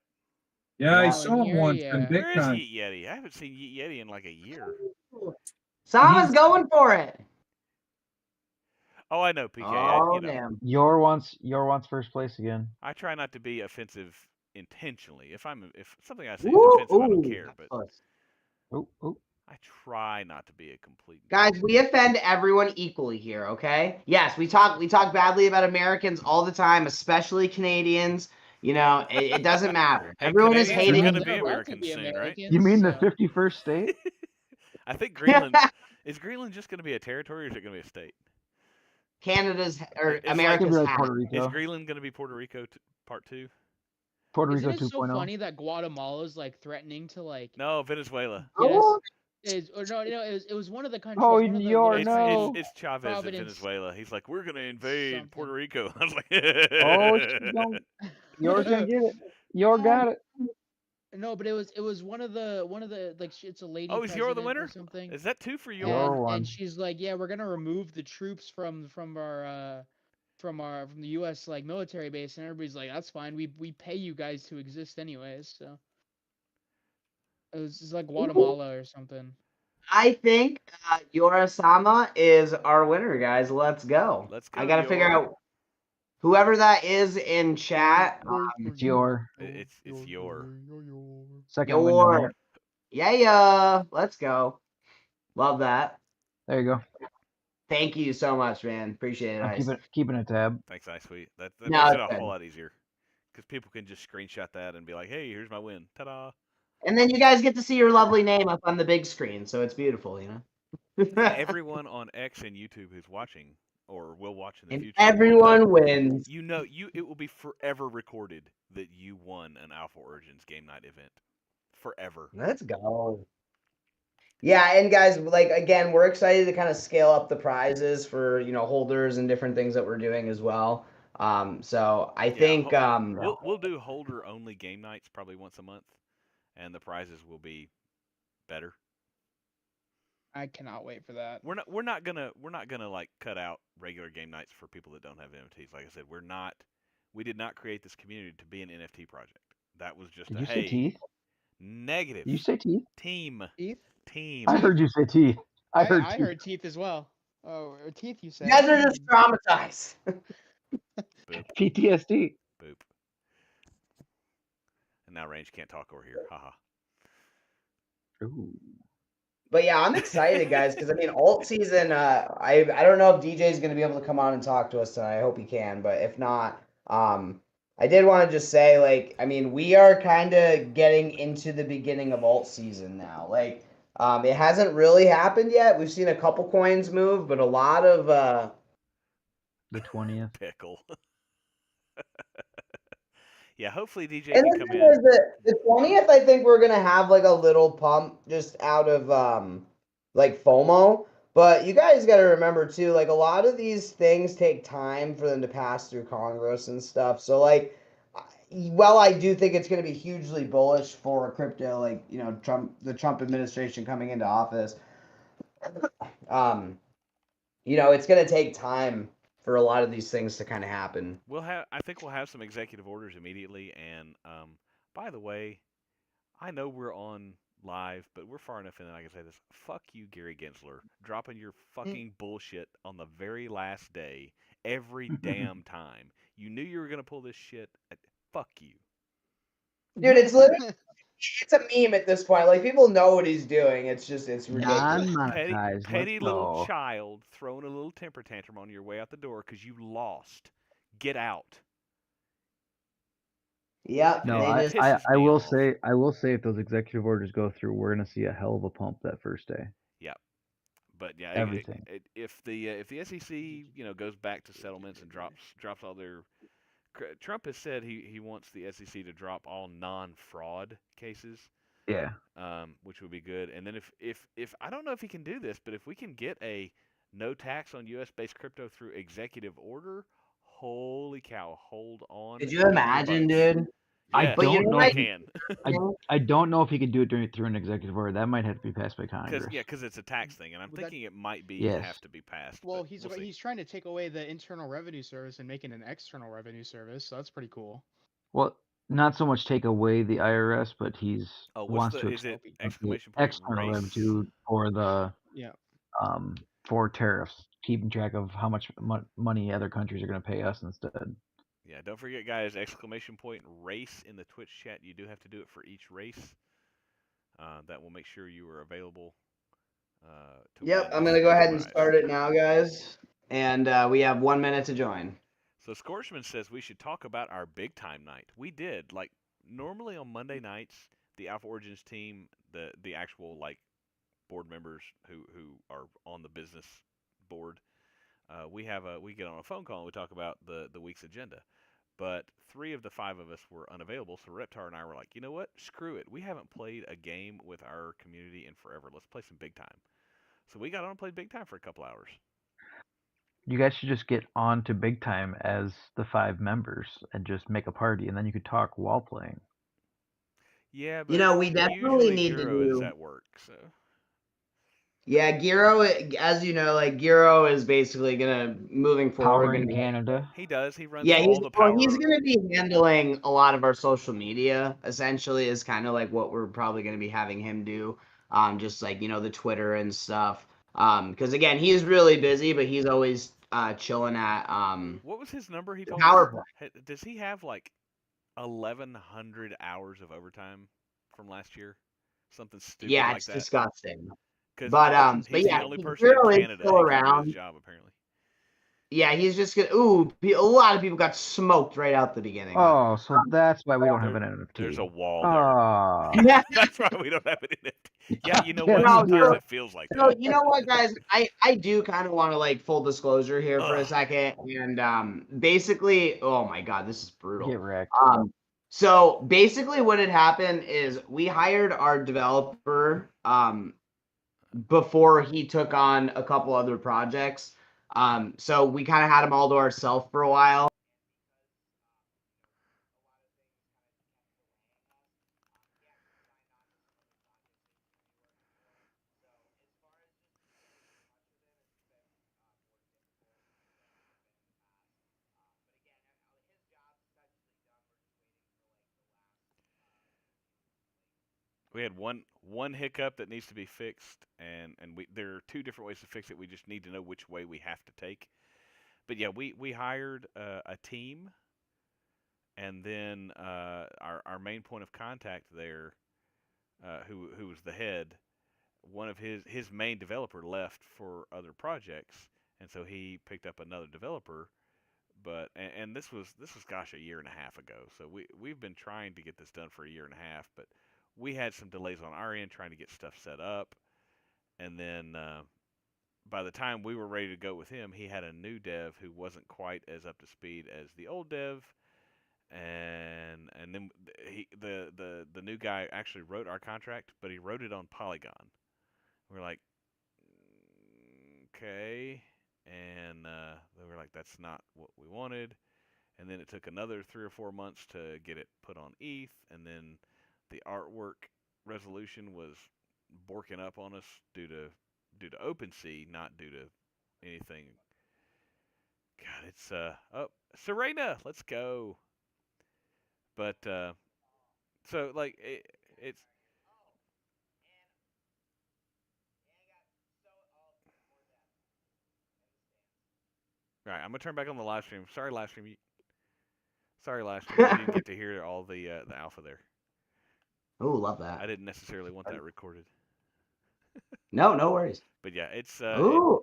Yeah, I Yeah. saw him Here, once yeah. in big Where is time. Yeet Yeti? I haven't seen Yeet Yeti in like a year. Sama's He's- going for it. Oh, I know, PK. Oh I damn. Your wants first place again. I try not to be offensive intentionally. If something I say is Woo, offensive, I don't ooh, care. that's But close. Oh. I try not to be a complete. Guys, we offend everyone equally here, okay? Yes, we talk badly about Americans all the time, especially Canadians. It doesn't matter. Hey, Everyone is Canadians are hating. gonna They're be allowed to Americans be soon, right? Americans, You mean the so- 51st state? I think Greenland is Greenland just going to be a territory, or is it going to be a state? Canada's or It's like- America's Could be like half. Puerto Is Rico. Greenland going to be Puerto Rico part 2? Puerto Isn't Rico it so 2.0. funny that Guatemala's like threatening to like No, Venezuela. Oh, it was one of the countries. Oh, one of the you're little no. tiny- It's Chavez Providence. in Venezuela. He's like, we're going to invade Something. Puerto Rico. I was like, Oh, she's gonna, you're gonna get it. You're got it. No, but it was one of the like it's a lady. Oh, is Yor the president winner? Or something. Is that 2 for Yor your? won. And she's like, yeah, we're gonna remove the troops from the U.S. like military base, and everybody's like, that's fine. We pay you guys to exist anyways. So it's like Guatemala or something. I think Yorasama is our winner, guys. Let's go. Let's go. I gotta figure Yor. out whoever that is in chat. It's your It's your. second window. Your. Yeah. Let's go. Love that. There you go. Thank you so much, man. Appreciate it. I'm Ice. keeping a tab. Thanks, iSweet. That No, makes it it's a good. whole lot easier. Because people can just screenshot that and be like, hey, here's my win. Ta-da. And then you guys get to see your lovely name up on the big screen, so it's beautiful, Everyone on X and YouTube who's watching or will watch in the And future. will know- everyone wins. it will be forever recorded that you won an Alpha Origins game night event. Forever. Let's go. Yeah, and guys, like again, we're excited to kind of scale up the prizes for holders and different things that we're doing as well. So I think We'll do holder only game nights probably once a month, and the prizes will be better. I cannot wait for that. We're not gonna like cut out regular game nights for people that don't have NFTs. Like I said, we did not create this community to be an NFT project. That was just Did a you hey. see teeth? Negative. You say teeth? Team. Teeth? Team. I heard you say teeth. I heard I teeth. heard teeth as well. Oh, or teeth, you You said. guys are just traumatized. Boop. PTSD. Boop. And now Range can't talk over here. Haha. Ooh. But yeah, I'm excited, guys, because I mean, alt season. I don't know if DJ is going to be able to come on and talk to us tonight. I hope he can, but if not, I did want to just say, like, I mean, we are kind of getting into the beginning of alt season now. Like, it hasn't really happened yet. We've seen a couple coins move, but a lot of The 20th. Pickle. Yeah, hopefully DJ And can the come thing in. is that the 20th, I think we're gonna have like a little pump just out of like FOMO. But you guys got to remember too, like a lot of these things take time for them to pass through Congress and stuff. So like, well, I do think it's gonna be hugely bullish for crypto. Like the Trump administration coming into office. Um, it's gonna take time for a lot of these things to kind of happen. I think we'll have some executive orders immediately. And by the way, I know we're on live, but we're far enough in that I can say this. Fuck you, Gary Gensler, dropping your fucking bullshit on the very last day every damn time. You knew you were gonna pull this shit. Fuck you. Dude, it's literally it's a meme at this point. Like people know what he's doing. It's ridiculous. Non-monetized. Petty Let's little go. child throwing a little temper tantrum on your way out the door because you lost. Get out. Yep. No, they It just pisses I me will off. say if those executive orders go through, we're gonna see a hell of a pump that first day. Yeah, but yeah, Everything. if the SEC goes back to settlements and drops all their Trump has said he wants the SEC to drop all non-fraud cases, Yeah. which would be good. And then if I don't know if he can do this, but if we can get a no tax on U.S. based crypto through executive order, holy cow! Hold on. Could you to your imagine, butts. dude? I Yes, But you don't know know I what? if he, can. I don't know if he could do it through an executive order. That might have to be passed by Congress. Because it's a tax thing, and I'm Well, that- thinking it might be Yes. have to be passed. Well, but he's we'll see. he's trying to take away the Internal Revenue Service and make it an external revenue service, so that's pretty cool. Well, not so much take away the IRS, but he's Oh, wants to is it Opie. the exclamation point external race? revenue for the Yeah. for tariffs, keeping track of how much money other countries are going to pay us instead. Yeah, don't forget, guys, exclamation point race in the Twitch chat. You do have to do it for each race. That will make sure you are available to Yep, win I'm this gonna go ahead and prize. start it now, guys. And we have 1 minute to join. So Scorchman says we should talk about our big time night. We did. Like normally on Monday nights, the Alpha Origins team, the actual like board members who are on the business board, we get on a phone call and we talk about the week's agenda. But 3 of the 5 of us were unavailable, so Reptar and I were like, you know what? Screw it. We haven't played a game with our community in forever. Let's play some big time. So we got on and played big time for a couple hours. You guys should just get on to big time as the 5 members and just make a party, and then you could talk while playing. Yeah, but We definitely usually need to Giro is do. at work, so. Yeah, Giro, as you know, like Giro is basically gonna moving forward. Power in Gonna be, Canada. He does. He runs yeah, all the power. he's gonna be handling a lot of our social media. Essentially, is kind of like what we're probably gonna be having him do. Just like the Twitter and stuff. Because again, he's really busy, but he's always chilling at What was his number he the told power us? Does he have like 1,100 hours of overtime from last year? Something stupid Yeah, like it's that. disgusting. Because But he's the yeah, only person in Giro is Canada still who can do his around. job, apparently. Yeah, he's just gonna. Ooh, a lot of people got smoked right out the beginning. Oh, so that's why we don't have an NFT. There's a wall Oh. there. That's why we don't have it in it. Yeah, you know what? No, Sometimes it feels like So that. you know what, guys? I do kind of want to like full disclosure here for a Ugh. second, and basically, oh my god, this is brutal. Get wrecked. So basically, what had happened is we hired our developer before he took on a couple other projects. So we kind of had him all to ourselves for a while. We had one hiccup that needs to be fixed, and there are two different ways to fix it. We just need to know which way we have to take. But yeah, we hired a team, and then our main point of contact there, who was the head, one of his main developer left for other projects, and so he picked up another developer. But and this was gosh, a year and a half ago. So we've been trying to get this done for a year and a half, but we had some delays on our end trying to get stuff set up, and then by the time we were ready to go with him, he had a new dev who wasn't quite as up to speed as the old dev, and then the new guy actually wrote our contract, but he wrote it on Polygon. We're like, okay, and they were like, that's not what we wanted. And then it took another 3 or 4 months to get it put on ETH, and then the artwork resolution was borking up on us due to OpenSea, not due to anything. God, it's oh, Serena, let's go. But so like it's all right. I'm gonna turn back on the live stream. Sorry, live stream. Sorry, live stream. You didn't get to hear all the alpha there. Oh, love that. I didn't necessarily want that recorded. No worries. But yeah, it's Ooh.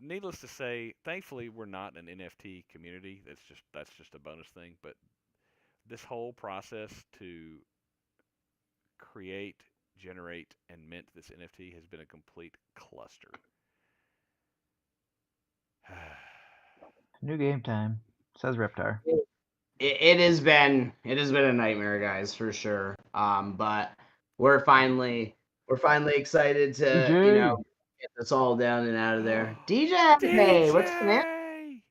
needless to say, thankfully we're not an NFT community. That's just a bonus thing. But this whole process to create, generate, and mint this NFT has been a complete cluster. New game time, says Reptar. It has been a nightmare, guys, for sure. But we're finally excited to DJ. get this all down and out of there. DJ, what's the name?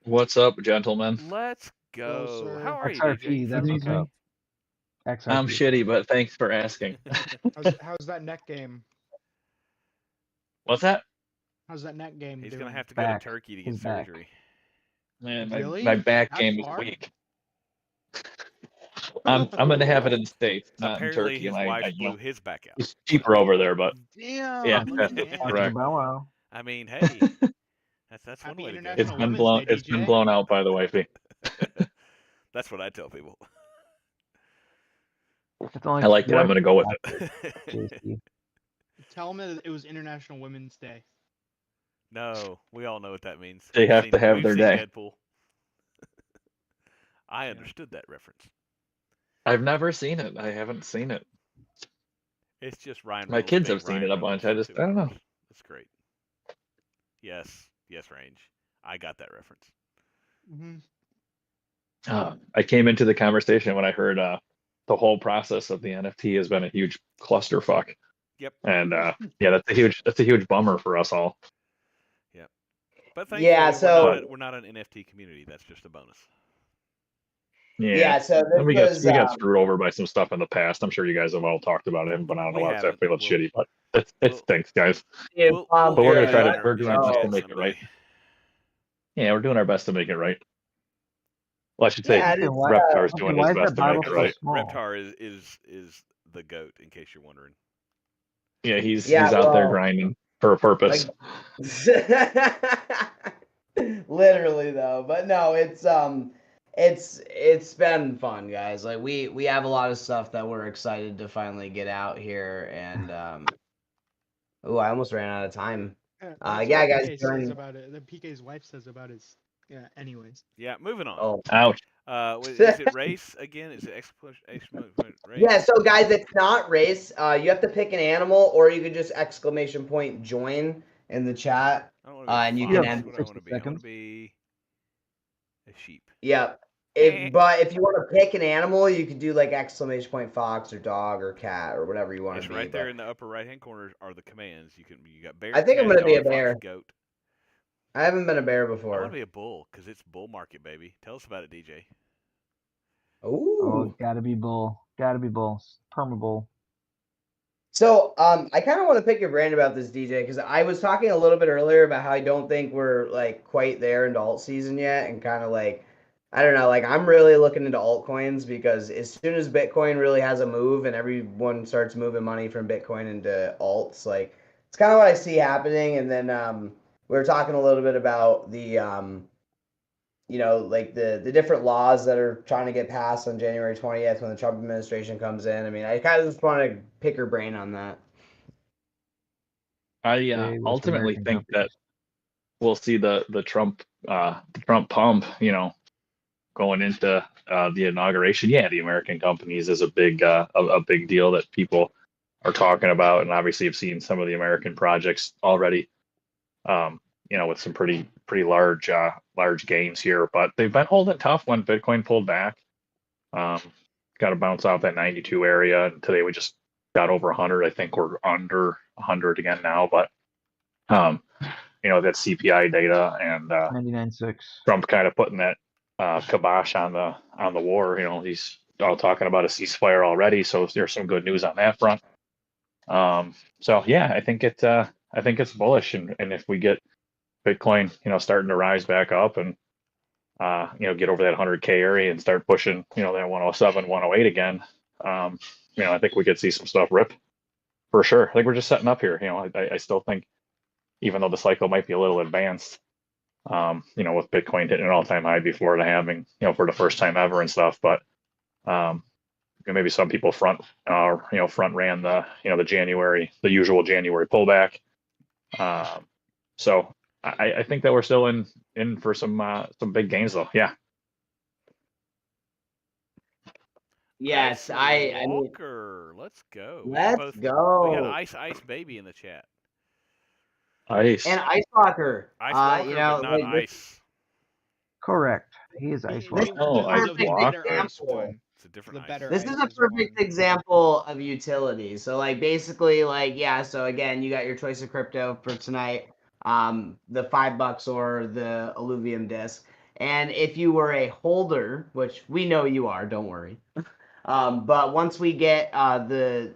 What's up, gentlemen? Let's go. Hello, sir. How are you, XRP, DJ? that's what's evening. up. XRP. I'm shitty, but thanks for asking. How's that neck game? What's that? How's that neck game He's doing? gonna have to go Back. to Turkey to get He's back. surgery. Man, Really? my back That game is far? weak. I'm gonna have it in the States, not in Apparently, Turkey. his And wife blew his back out. it's cheaper over there, but Damn. Yeah, look that's at that. correct. Bow wow. I mean, hey, that's one Happy way to go. it's International been Women's blown. Day, It's been DJ. blown out by the wifey. That's what I tell people. It's only I like it. I'm gonna go with it. JC. Tell them it was International Women's Day. No, we all know what that means. They have to have we've their seen day. Deadpool. I understood that reference. I've never seen it. I haven't seen it. It's just Ryan My Reynolds kids being have seen Ryan it a Reynolds bunch. I with don't know. superpowers. It's great. Yes, Range. I got that reference. Mm-hmm. I came into the conversation when I heard the whole process of the NFT has been a huge clusterfuck. Yep. And yeah, that's a huge bummer for us all. Yep. But thankfully, we're not an NFT community. That's just a bonus. Yeah, so and we got screwed over by some stuff in the past. I'm sure you guys have all talked about it. I haven't been on a lot, so I feel shitty, but it stinks, guys. We'll but we're gonna try to. our We're doing our best to make someday. it right. Yeah, we're doing our best to make it right. Well, I should say Reptar's doing his best to make it right. Reptar is the goat, in case you're wondering. Yeah, he's out there grinding for a purpose. Literally though, but no, it's been fun, guys. Like we have a lot of stuff that we're excited to finally get out here, and oh, I almost ran out of time. Yeah, guys. Says about it. The PK's wife says about his. Yeah. Anyways. Yeah. Moving on. Oh, ouch. Is it race again? Is it exclamation race? Yeah. So guys, it's not race. You have to pick an animal, or you could just exclamation point join in the chat, and you can end. What I want to be. I want to be a sheep. Yep. But if you want to pick an animal, you could do like exclamation point fox or dog or cat or whatever you want to be. Right there in the upper right hand corner are the commands. You got bear. I think I'm gonna be a dog, bear. fox, goat. I haven't been a bear I before. want to be a bull because it's bull market, baby. Tell us about it, DJ. Ooh. Oh, gotta be bull. Gotta be bull. Perma bull. So I kind of want to pick your brain about this, DJ, because I was talking a little bit earlier about how I don't think we're like quite there into alt season yet, and kind of like I don't know, like I'm really looking into altcoins because as soon as Bitcoin really has a move and everyone starts moving money from Bitcoin into alts, like it's kind of what I see happening. And then we were talking a little bit about the like the different laws that are trying to get passed on January 20th when the Trump administration comes in. I mean, I kind of just want to pick her brain on that. I ultimately think that we'll see the Trump pump, going into the inauguration. Yeah, the American companies is a big deal that people are talking about, and obviously have seen some of the American projects already. With some pretty large gains here, but they've been holding tough when Bitcoin pulled back. Got to bounce off that 92 area, and today we just got over 100. I think we're under 100 again now, but that CPI data and 99.6. Trump kind of putting that kibosh on the war. He's all talking about a ceasefire already, so there's some good news on that front. So yeah, I think it's bullish, and if we get Bitcoin, starting to rise back up and get over that 100K area and start pushing, that 107, 108 again, I think we could see some stuff rip for sure. I think we're just setting up here. I still think, even though the cycle might be a little advanced, with Bitcoin hitting an all-time high before the halving, for the first time ever and stuff, but maybe some people front ran the usual January pullback. So I think that we're still in for some big gains though. Yeah. Yes, I mean, Walker, let's go. Let's go. We got Ice Baby in the chat. Ice. And Ice Walker. Ice Walker, but not Ice. Correct. He is Ice Walker. Ice Walker. It's a different Ice. This is a perfect example of utility. So like basically like, yeah, so again, you got your choice of crypto for tonight. The $5 or the Illuvium disc. And if you were a holder, which we know you are, don't worry. But once we get the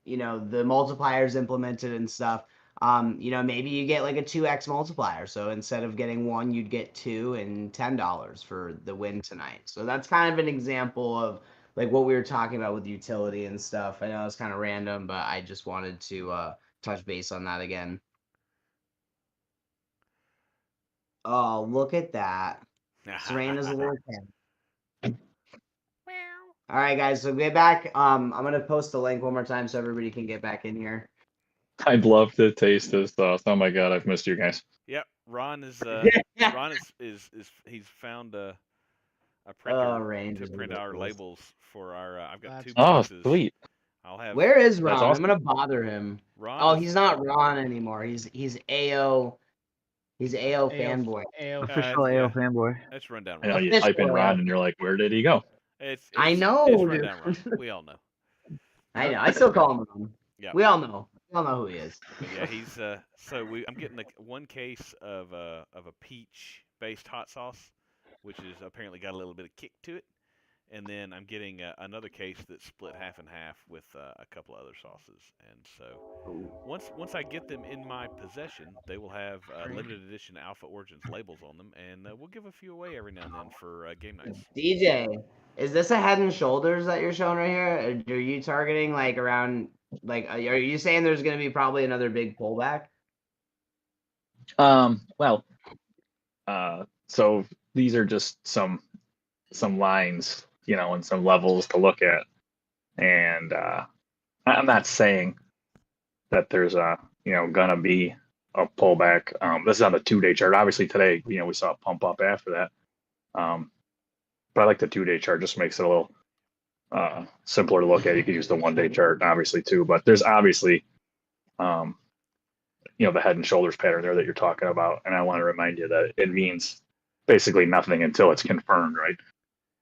multipliers implemented and stuff, maybe you get like a 2x multiplier. So instead of getting 1, you'd get 2 and $10 for the win tonight. So that's kind of an example of like what we were talking about with utility and stuff. I know it's kind of random, but I just wanted to touch base on that again. Oh, look at that. Serena's a little pen. All right, guys, so get back. I'm going to post the link one more time so everybody can get back in here. I'd love to taste this sauce. Oh my god, I've missed you guys. Yep, Ron is he's found a printer to print our labels for our. I've got 2 boxes. Oh, sweet. Where is Ron? Awesome. I'm gonna bother him. Ron he's not Ron anymore. He's AO. He's AO fanboy. Official AO fanboy. Let's run down. I know you type in Ron and you're like, where did he go? I know. It's run down Ron. We all know. I know. I still call him Ron. Yeah. We all know. We all know who he is. But yeah, he's I'm getting one case of a peach based hot sauce, which is apparently got a little bit of kick to it. And then I'm getting another case that's split half and half with a couple other sauces. And so once I get them in my possession, they will have limited edition Alpha Origins labels on them, and we'll give a few away every now and then for game nights. DJ, is this a Head and Shoulders that you're showing right here? Or are you targeting like around like? Are you saying there's going to be probably another big pullback? Well, so these are just some lines, and some levels to look at. And I'm not saying that there's gonna be a pullback. This is on the 2-day chart. Obviously today, we saw a pump up after that. But I like the 2-day chart, just makes it a little simpler to look at. You could use the 1-day chart obviously too, but there's obviously the Head and Shoulders pattern there that you're talking about. And I want to remind you that it means basically nothing until it's confirmed, right?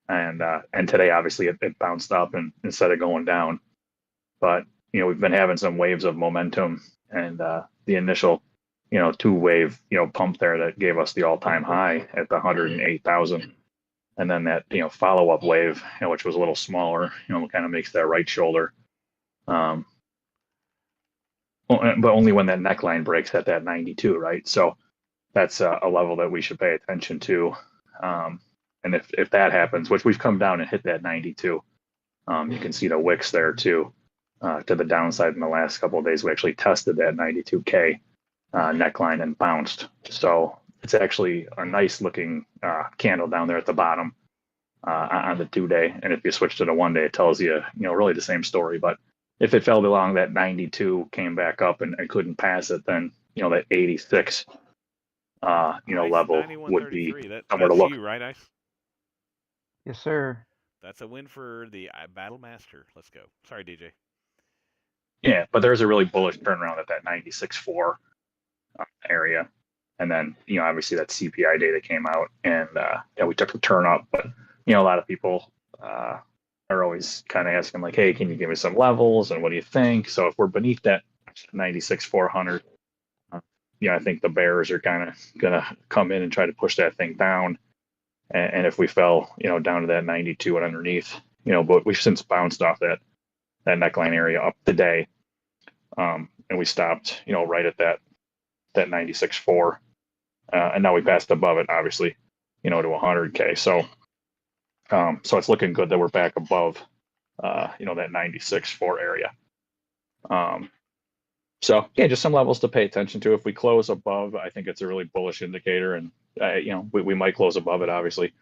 And today, obviously, it bounced up and instead of going down. But, we've been having some waves of momentum, and the initial, 2-wave, pump there that gave us the all-time high at the 108,000. And then that, follow-up wave, which was a little smaller, kind of makes that right shoulder. But only when that neckline breaks at that 92, right? So that's a level that we should pay attention to. And if that happens, which we've come down and hit that 92, you can see the wicks there too. To the downside in the last couple of days, we actually tested that 92K neckline and bounced. So it's actually a nice looking candle down there at the bottom on the 2-day. And if you switch to the 1-day, it tells you, really the same story. But if it fell below that 92, came back up and couldn't pass it, then, that 86, level would be somewhere to look. You, right, Ice? Yes, sir. That's a win for the Battle Master. Let's go. Sorry, DJ. Yeah, but there's a really bullish turnaround at that 96.4 area. And then, obviously that CPI data came out and, we took the turn up. But, a lot of people are always kind of asking like, hey, can you give me some levels and what do you think? So if we're beneath that 96,400, I think the bears are kind of going to come in and try to push that thing down. And if we fell, down to that 92 and underneath, but we've since bounced off that neckline area up today. And we stopped, right at that 96.4. And now we passed above it, obviously, to 100K. So it's looking good that we're back above, that 96.4 area. So yeah, just some levels to pay attention to. If we close above, I think it's a really bullish indicator, and we might close above it, obviously,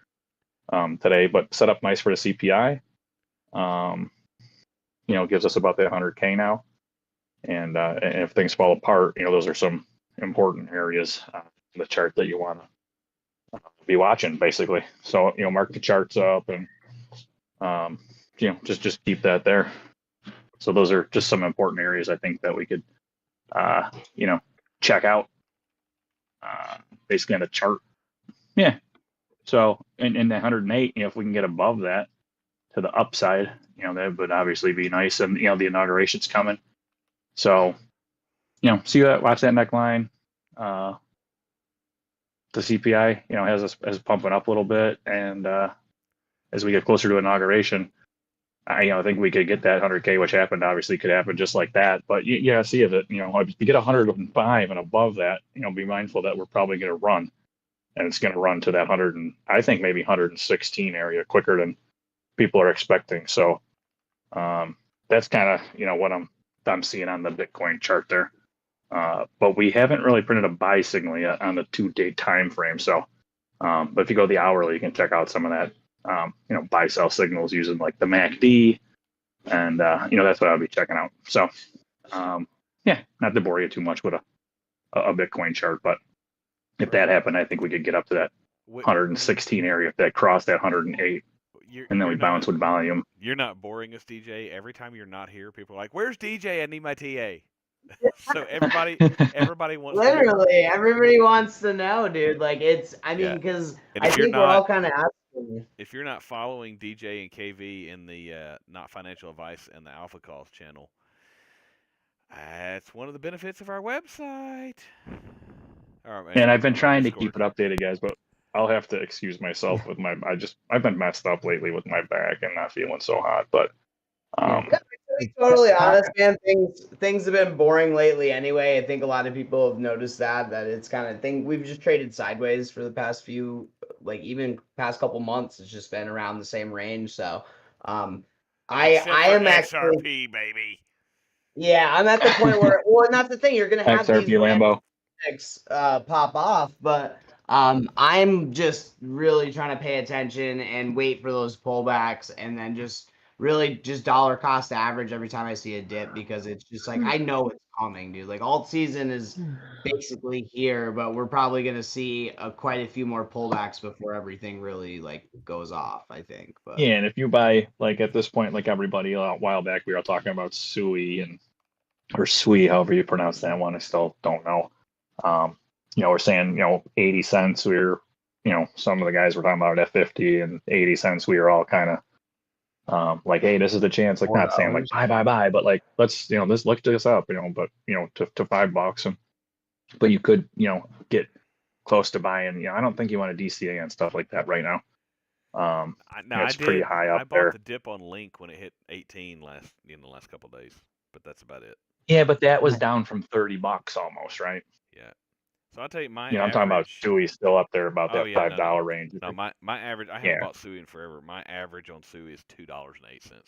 today. But set up nice for the CPI. Gives us about that 100K now, and if things fall apart, those are some important areas in the chart that you want to be watching, basically. So mark the charts up and just keep that there. So those are just some important areas I think that we could check out basically on the chart. Yeah. So in the 108, if we can get above that to the upside, that would obviously be nice. And the inauguration's coming. So, see that, watch that neckline. The CPI, has us pumping up a little bit, and as we get closer to inauguration, I think we could get that 100K, which happened. Obviously, could happen just like that. But see if it, if you get 105 and above that, be mindful that we're probably going to run, and it's going to run to that 100 and I think maybe 116 area quicker than people are expecting. So that's kind of what I'm seeing on the Bitcoin chart there. But we haven't really printed a buy signal yet on the 2-day time frame. So, but if you go the hourly, you can check out some of that. Buy sell signals using like the MACD, and that's what I'll be checking out. So not to bore you too much with a Bitcoin chart, but if that happened, I think we could get up to that 116 area if that crossed that 108, and then we bounce with volume. You're not boring us, DJ. Every time you're not here, people are like, "Where's DJ? I need my TA." So everybody wants. Literally, everybody wants to know, dude. Like because I think we're all kind of asking. If you're not following DJ and KV in the Not Financial Advice and the Alpha Calls channel, that's one of the benefits of our website. And I've been trying to keep it updated, guys, but I'll have to excuse myself with I've been messed up lately with my back and not feeling so hot, but. To be totally honest, man, things have been boring lately anyway. I think a lot of people have noticed that it's kind of thing. We've just traded sideways for the past few, even past couple months. It's just been around the same range. So, I am actually XRP, baby. Yeah, I'm at the point where and that's the thing. You're gonna have XRP these Lambo pop off, but I'm just really trying to pay attention and wait for those pullbacks, and then just really just dollar cost average every time I see a dip, because it's just like I know it's coming, dude. Like alt season is basically here, but we're probably gonna see quite a few more pullbacks before everything really goes off, I think. But yeah, and if you buy at this point, like everybody a while back, we were talking about SUI or SUI, however you pronounce that one. I still don't know. We're saying 80 cents. We were some of the guys were talking about at 50 and 80 cents. We were all kind of hey, this is the chance, not saying buy, but let's let's look this up, but to $5, but you could get close to buying. I don't think you want a DCA and stuff like that right now. It's pretty high up there. I bought the dip on Link when it hit 18 in the last couple of days, but that's about it. Yeah, but that was down from $30 almost, right? Yeah. So I'll tell you my You know, I'm talking about average. Suey still up there about Oh that yeah, $5 range. no. My average. I haven't Yeah. bought Suey in forever. My average on Suey is $2.08.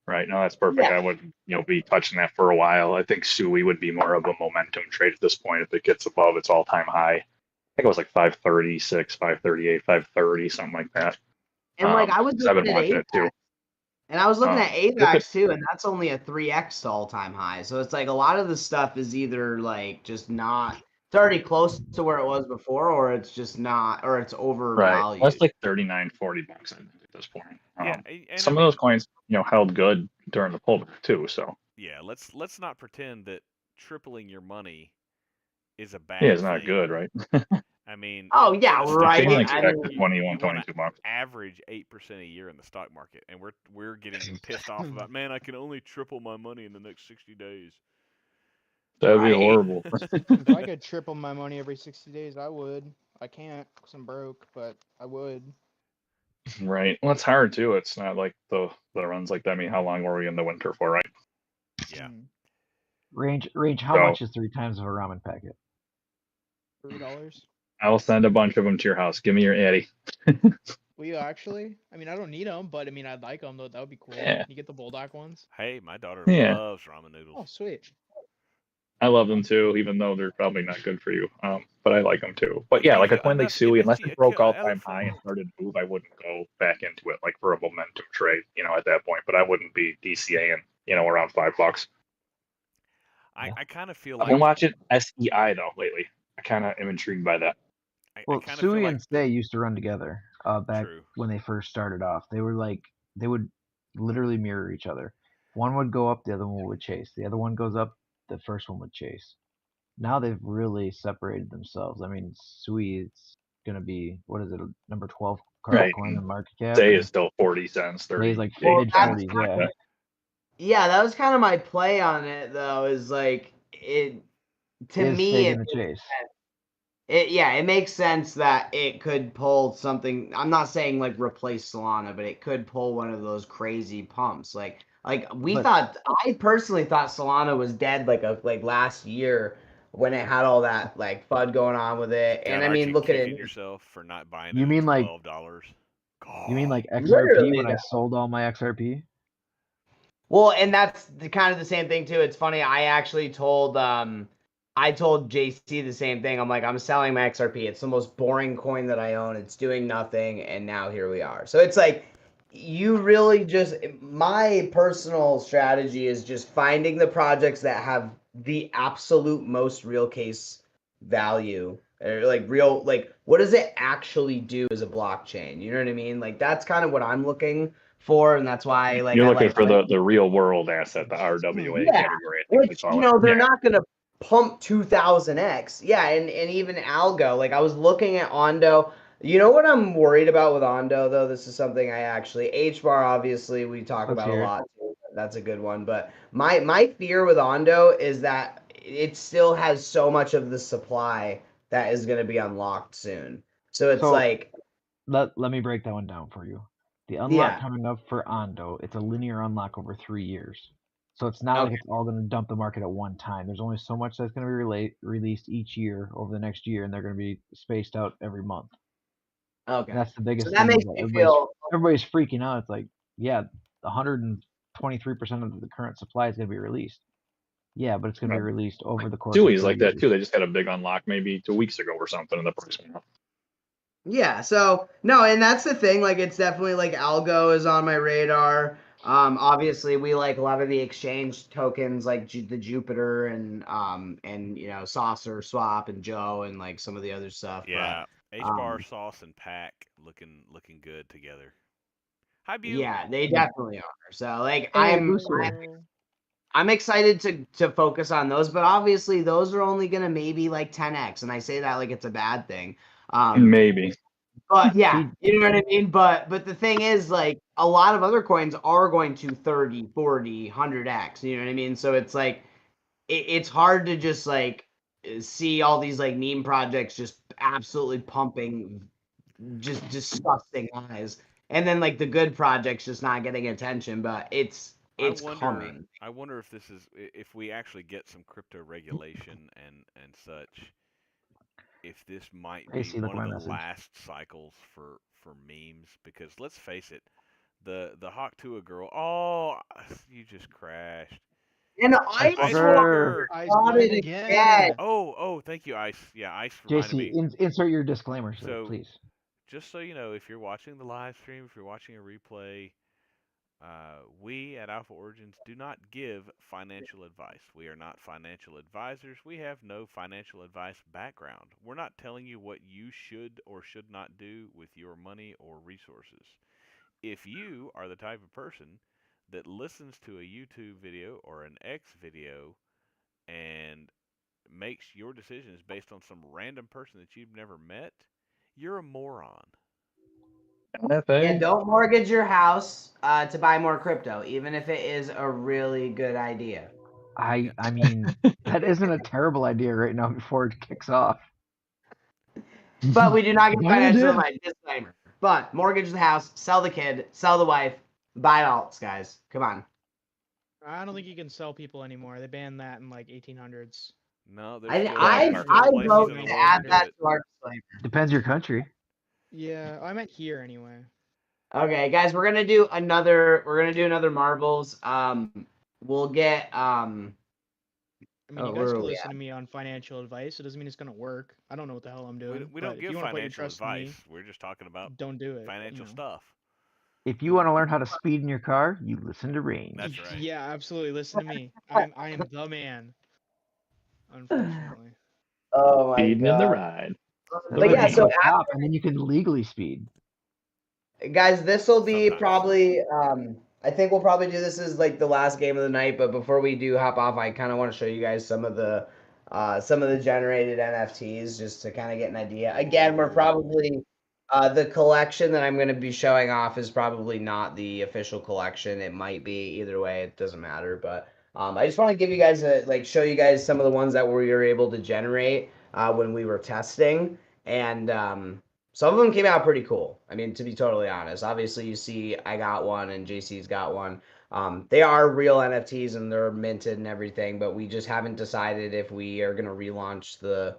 Right. No, that's perfect. Yeah. I would, be touching that for a while. I think Suey would be more of a momentum trade at this point if it gets above its all-time high. I think it was like 536, 538, 530, something like that. And like I was I've been looking at watching it too. And I was looking at If AVAX too, and that's only a 3x all-time high. So it's like a lot of the stuff is either like just not, it's already close to where it was before, or it's just not, or it's Right. overvalued. That's like 39, 40 bucks I think, at this point. Yeah, and Some of those coins, held good during the pullback too. So yeah, let's not pretend that tripling your money is a bad yeah, it's not thing. good, right? I mean, Oh yeah, in the right. stock Like market, back to you 21, want to 22 bucks. average 8% a year in the stock market, and we're getting pissed off about, man, I can only triple my money in the next 60 days. That'd be Right. horrible. If I could triple my money every 60 days, I would. I can't because I'm broke, but I would. Right. Well, it's hard too. It's not like the runs like that. I mean, how long were we in the winter for, right? Yeah. Range. How So- much is 3 times of a ramen packet? $3. I'll send a bunch of them to your house. Give me your Addy. Will you actually? I mean, I don't need them, but I mean, I'd like them though. That would be cool. Yeah. You get the bulldog ones. Hey, my daughter Yeah. loves ramen noodles. Oh, sweet. I love them too, even though they're probably not good for you. But I like them too. But yeah, like a coin like Suey, unless it broke all-time high and started to move, I wouldn't go back into it like for a momentum trade, at that point. But I wouldn't be DCAing, around $5. I kind of feel I've been like watching SEI though lately. I kind of am intrigued by that. Well, I kind of feel Suey like and Stay used to run together back True. when they first started off. They would literally mirror each other. One would go up, the other one would chase. The other one goes up, the first one would chase. Now they've really separated themselves. I mean, Suey is going to be, what is it, number 12 Right. coin in market cap? Stay is still 40 cents, 30. Stay's like Well, mid 40s, yeah. Yeah, that was kind of my play on it though, is like it to Is me Stay it gonna chase? it makes sense that it could pull something. I'm not saying like replace Solana, but it could pull one of those crazy pumps. Like I personally thought Solana was dead like last year when it had all that like FUD going on with it. And God, I mean, you look at kicking it. yourself for not buying You it mean at like- $12. You mean like XRP Literally, when I though. sold all my XRP? Well, and that's kind of the same thing too. It's funny. I actually told JC the same thing. I'm like, I'm selling my XRP. It's the most boring coin that I own. It's doing nothing, and now here we are. So it's like you really just my personal strategy is just finding the projects that have the absolute most real case value. Or like real, like what does it actually do as a blockchain? You know what I mean? Like that's kind of what I'm looking for, and that's why like You're I looking like for the real world asset, the RWA Yeah. category. I think we which call they're it. not gonna pump 2000x. Yeah, and even Algo. Like I was looking at Ondo. You know what I'm worried about with Ondo though? This is something I actually HBAR obviously we talk Let's about a hear it. lot too. That's a good one. But my fear with Ondo is that it still has so much of the supply that is gonna be unlocked soon. So it's So- like Let me break that one down for you. The unlock coming up for Ondo, it's a linear unlock over 3 years. So it's not like Okay. it's all going to dump the market at one time. There's only so much that's going to be released each year over the next year, and they're going to be spaced out every month. okay. And that's the biggest So that thing. makes Is me that feel everybody's freaking out. It's like, yeah, 123% of the current supply is going to be released. Yeah, but it's going to be released over the course of Dewey's 3 like that years. too. They just had a big unlock maybe 2 weeks ago or something, and the price went up. Yeah, so no, and that's the thing. Like, it's definitely like Algo is on my radar. Obviously, we like a lot of the exchange tokens, like the Jupiter and Saucer Swap and Joe and like some of the other stuff. Yeah, HBAR, Sauce, and Pack looking good together. Hi, But Butte. yeah, they definitely are. So like, Hey, I'm Booster. I'm excited to focus on those, but obviously those are only gonna maybe like 10x, and I say that like it's a bad thing. Maybe. But yeah, you know what I mean? But the thing is, like, a lot of other coins are going to 30, 40, 100x, you know what I mean? So it's like it's hard to just like see all these like meme projects just absolutely pumping just disgusting highs. And then like the good projects just not getting attention, but it's coming. I wonder if this is if we actually get some crypto regulation and such. if this might Hey, be see, look one at of my the message. last cycles for memes, because let's face it, the Hawk Tua girl. Oh, you just crashed. And Ice Ice Walker. Ice got won it again. again. Oh, thank you, Ice. Yeah, Ice reminded JC, me. insert your disclaimer, sir, So, please. just so you know, if you're watching the live stream, if you're watching a replay, we at Alpha Origins do not give financial advice. We are not financial advisors. We have no financial advice background. We're not telling you what you should or should not do with your money or resources. If you are the type of person that listens to a YouTube video or an X video and makes your decisions based on some random person that you've never met, you're a moron. Yeah, LFA. don't mortgage your house to buy more crypto, even if it is a really good idea. I mean, that isn't a terrible idea right now before it kicks off. But we do not give But it financial is. advice. Disclaimer. But mortgage the house, sell the kid, sell the wife, buy alts, guys. Come on. I don't think you can sell people anymore. They banned that in like 1800s. No, there's I still, I, there's still I places vote in the to world add that do that it. to our disclaimer. Depends your country. Yeah, I meant here anyway. Okay, guys, we're gonna do another marbles. We'll get I mean, you guys where can are we listen at? to me on financial advice. It doesn't mean it's gonna work. I don't know what the hell I'm doing. We but don't if give you want to put your financial trust in advice. me, We're just talking about don't do it. financial stuff. If you want to learn how to speed in your car, you listen to Range. That's right. Yeah, absolutely. Listen to me. I am the man. Unfortunately. Oh my Speeding in the god. ride. But yeah, so stop, and then you can legally speed. guys, this will be Sometimes. probably I think we'll probably do this as like the last game of the night, but before we do hop off, I kind of want to show you guys some of the generated NFTs just to kind of get an idea. Again, we're probably the collection that I'm going to be showing off is probably not the official collection. It might be either way, it doesn't matter, but I just want to give you guys show you guys some of the ones that we were able to generate when we were testing, and some of them came out pretty cool. I mean, to be totally honest, obviously you see I got one and JC's got one. They are real NFTs and they're minted and everything, but we just haven't decided if we are going to relaunch the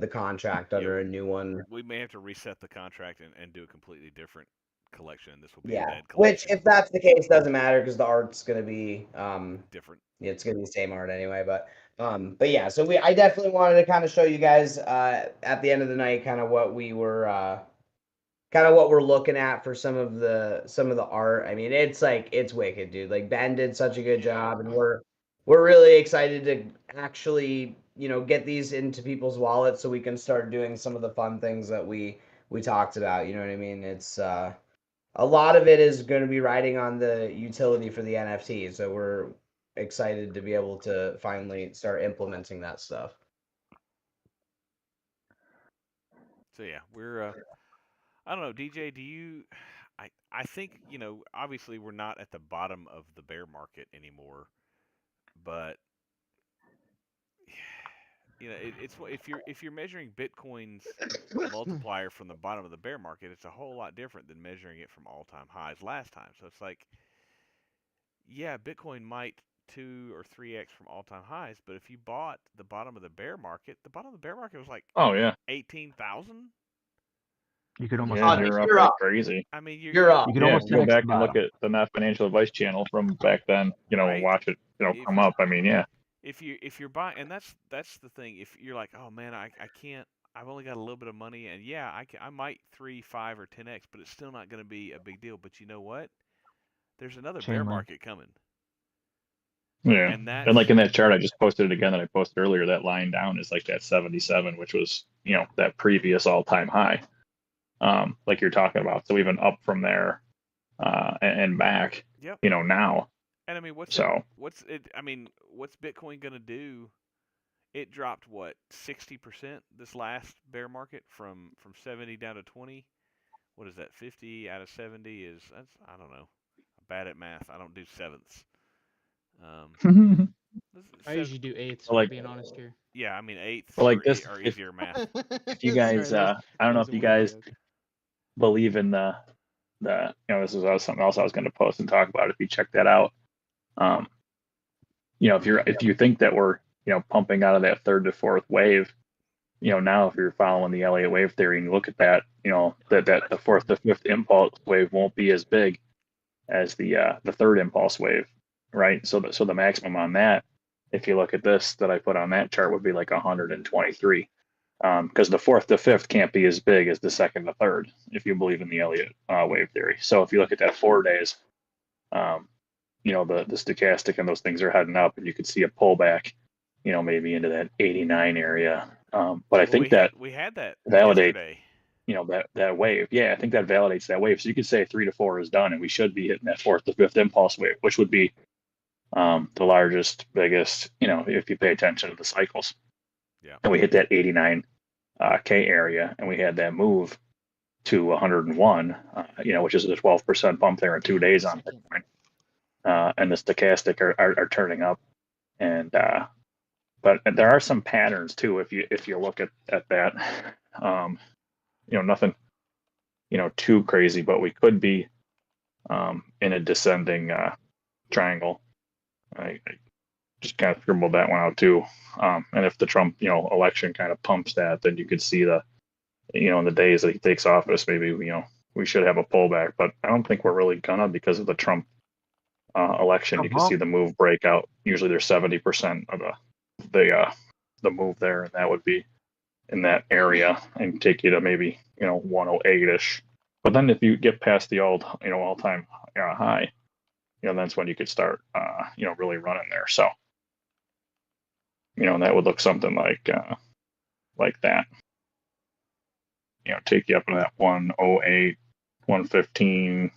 contract under a new one. We may have to reset the contract and do a completely different collection. This will be a Yeah, dead which collection. if that's the case, doesn't matter because the art's going to be Different. it's going to be the same art anyway. But yeah, so I definitely wanted to kind of show you guys at the end of the night kind of what we were kind of what we're looking at for some of the art. I mean, it's wicked, dude. Like Ben did such a good job, and we're really excited to actually get these into people's wallets so we can start doing some of the fun things that we talked about. You know what I mean? It's a lot of it is going to be riding on the utility for the NFT, so we're excited to be able to finally start implementing that stuff. So yeah, we're I don't know, DJ, do you I think, obviously we're not at the bottom of the bear market anymore, but it's if you're measuring Bitcoin's multiplier from the bottom of the bear market, it's a whole lot different than measuring it from all-time highs last time. So it's like, yeah, Bitcoin might 2 or 3x from all-time highs, but if you bought the bottom of the bear market, was like Oh yeah. 18,000. You could almost Yeah, you're you're up up. like crazy. I mean, You're up. You could Yeah, almost go 10x back the and look bottom. at the Not Financial Advice channel from back then. Right. Watch it. If- Come up. I mean, yeah. if you're buying, and that's the thing. If you're like, oh man, I can't. I've only got a little bit of money, and yeah, I might 3, 5, or 10x, but it's still not going to be a big deal. But you know what? There's another bear Chain link. market coming. Yeah. And that's And like in that chart I just posted it again that I posted earlier, that line down is like that 77, which was, that previous all-time high. Like you're talking about. So even up from there and back, Yep. Now. And I mean, what's Bitcoin going to do? It dropped what 60% this last bear market from 70 down to 20. What is that? 50 out of 70 is I don't know. I'm bad at math. I don't do sevenths. I usually do eighths, Like- being honest here. Yeah, I mean eighths Well, like are, this- are if- easier math. If you guys, I don't know if you guys believe in the this is something else I was going to post and talk about if you check that out. If you think that we're pumping out of that third to fourth wave, now if you're following the Elliott wave theory and you look at that, that the fourth to fifth impulse wave won't be as big as the third impulse wave, right? So the maximum on that, if you look at this that I put on that chart, would be like 123, because the fourth to fifth can't be as big as the second to third if you believe in the Elliott wave theory. So if you look at that 4 days, the stochastic and those things are heading up, and you could see a pullback, maybe into that 89 area. But I think we had that validates, yesterday. that wave. Yeah, I think that validates that wave. So you could say 3 to 4 is done, and we should be hitting that fourth to fifth impulse wave, which would be the largest, biggest, if you pay attention to the cycles. Yeah. And we hit that 89 K area, and we had that move to 101, which is a 12% bump there in 2 days on Bitcoin. And the stochastic are turning up, and but there are some patterns too. If you look at that, nothing, too crazy, but we could be in a descending triangle. I just kind of scribbled that one out too. And if the Trump, election kind of pumps that, then you could see the, in the days that he takes office, maybe, we should have a pullback, but I don't think we're really gonna, because of the Trump election. You can see the move break out. Usually there's 70% of the move there, and that would be in that area and take you to maybe 108ish. But then if you get past the all-time high, that's when you could start really running there. So and that would look something like that. Take you up to that 108, 115,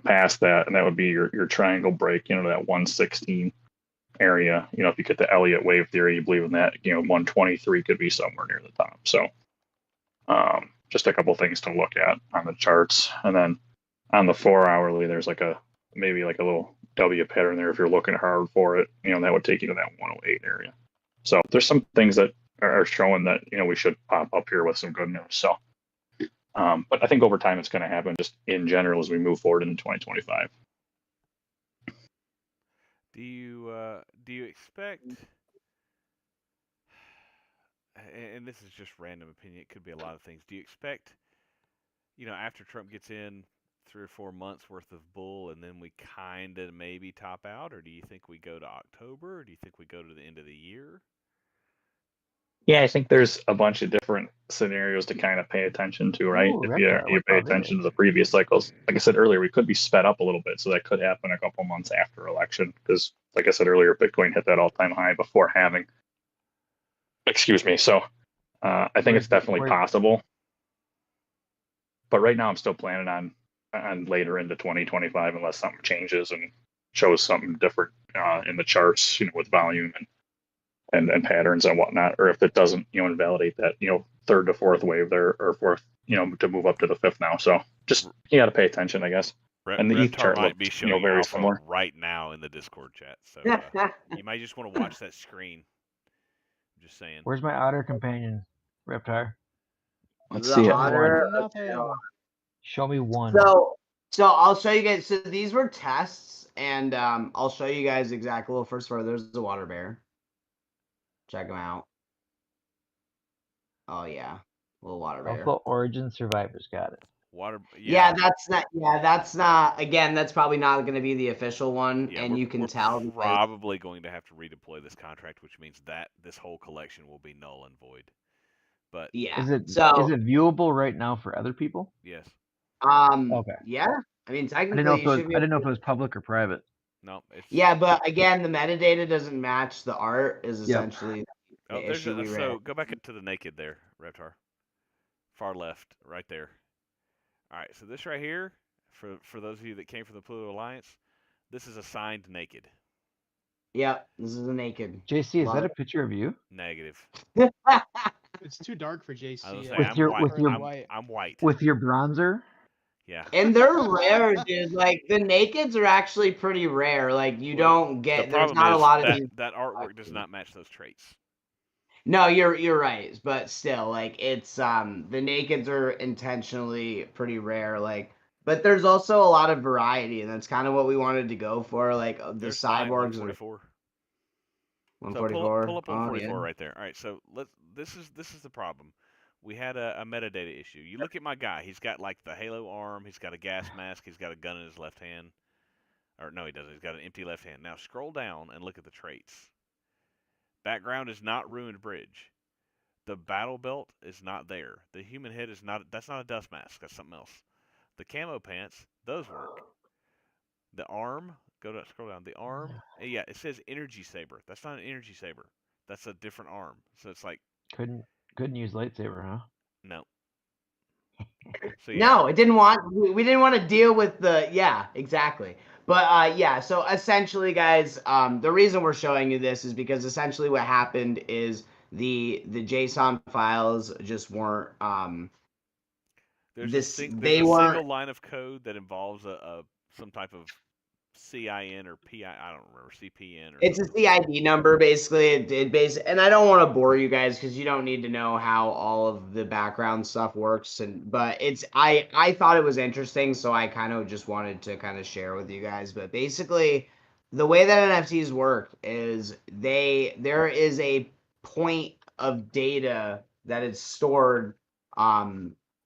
past that, and that would be your triangle break, that 116 area. If you get the Elliott wave theory, you believe in that, 123 could be somewhere near the top. So just a couple things to look at on the charts. And then on the 4 hourly, there's maybe like a little W pattern there. If you're looking hard for it, that would take you to that 108 area. So there's some things that are showing that, we should pop up here with some good news. So, but I think over time it's going to happen just in general as we move forward into 2025. Do you expect, and this is just random opinion, it could be a lot of things. Do you expect, after Trump gets in 3 or 4 months worth of bull, and then we kind of maybe top out, or do you think we go to October, or do you think we go to the end of the year? Yeah, I think there's a bunch of different scenarios to kind of pay attention to, right? Ooh, If you pay attention to the previous cycles, like I said earlier, we could be sped up a little bit, so that could happen a couple months after election, because, like I said earlier, Bitcoin hit that all-time high before halving. Excuse me. So I think it's definitely possible, but right now I'm still planning on later into 2025, unless something changes and shows something different in the charts, with volume and patterns and whatnot, or if it doesn't, invalidate that, third to fourth wave there, or fourth, to move up to the fifth now. So just, you got to pay attention, I guess. And the ETH chart might be showing very similar right now in the Discord chat. So you might just want to watch that screen. I'm just saying. Where's my otter companion, Reptar? Let's The see otter. Show me one. So I'll show you guys. So these were tests, and I'll show you guys exactly. Well, first of all, there's the water bear. Check them out. Oh yeah, little water bear. Alpha Origin Survivors got it. Yeah, that's not. Again, that's probably not going to be the official one, and you can tell. We're probably going to have to redeploy this contract, which means that this whole collection will be null and void. But yeah, is it viewable right now for other people? Yes. Okay. Yeah, I mean technically, I didn't know if it was public or private. No, it's but again, the metadata doesn't match the art. Is essentially the issue. So go back to the naked there, Reptar. Far left, right there. All right, so this right here, for those of you that came from the Pluto Alliance, this is assigned naked. Yep, this is a naked. JC, is that a picture of you? Negative. It's too dark for JC. I'm white. With your bronzer? Yeah. And they're rare, dude. Like the nakeds are actually pretty rare. Like you don't get. There's not a lot of that artwork does not match those traits. No, you're right, but still, like it's the nakeds are intentionally pretty rare. Like, but there's also a lot of variety, and that's kind of what we wanted to go for. Like the cyborgs. So pull 144 up on, yeah. 144 right there. All right, so this is the problem. We had a metadata issue. You look at my guy. He's got like the Halo arm. He's got a gas mask. He's got a gun in his left hand. Or no, he doesn't. He's got an empty left hand. Now scroll down and look at the traits. Background is not ruined bridge. The battle belt is not there. The human head is not. That's not a dust mask. That's something else. The camo pants, those work. The arm, scroll down. The arm, yeah, it says energy saber. That's not an energy saber. That's a different arm. So it's like Couldn't use lightsaber, huh? no. So yeah, No, we didn't want to deal with yeah, exactly. But yeah, so essentially guys, the reason we're showing you this is because essentially what happened is the JSON files just weren't there's they a weren't. single line of code that involves some type of CIN or PI. I don't remember CPN or It's a something. CID number, basically. And I don't want to bore you guys because you don't need to know how all of the background stuff works. But I thought it was interesting, so I kind of just wanted to kind of share with you guys. But basically, the way that NFTs work is there is a point of data that is stored,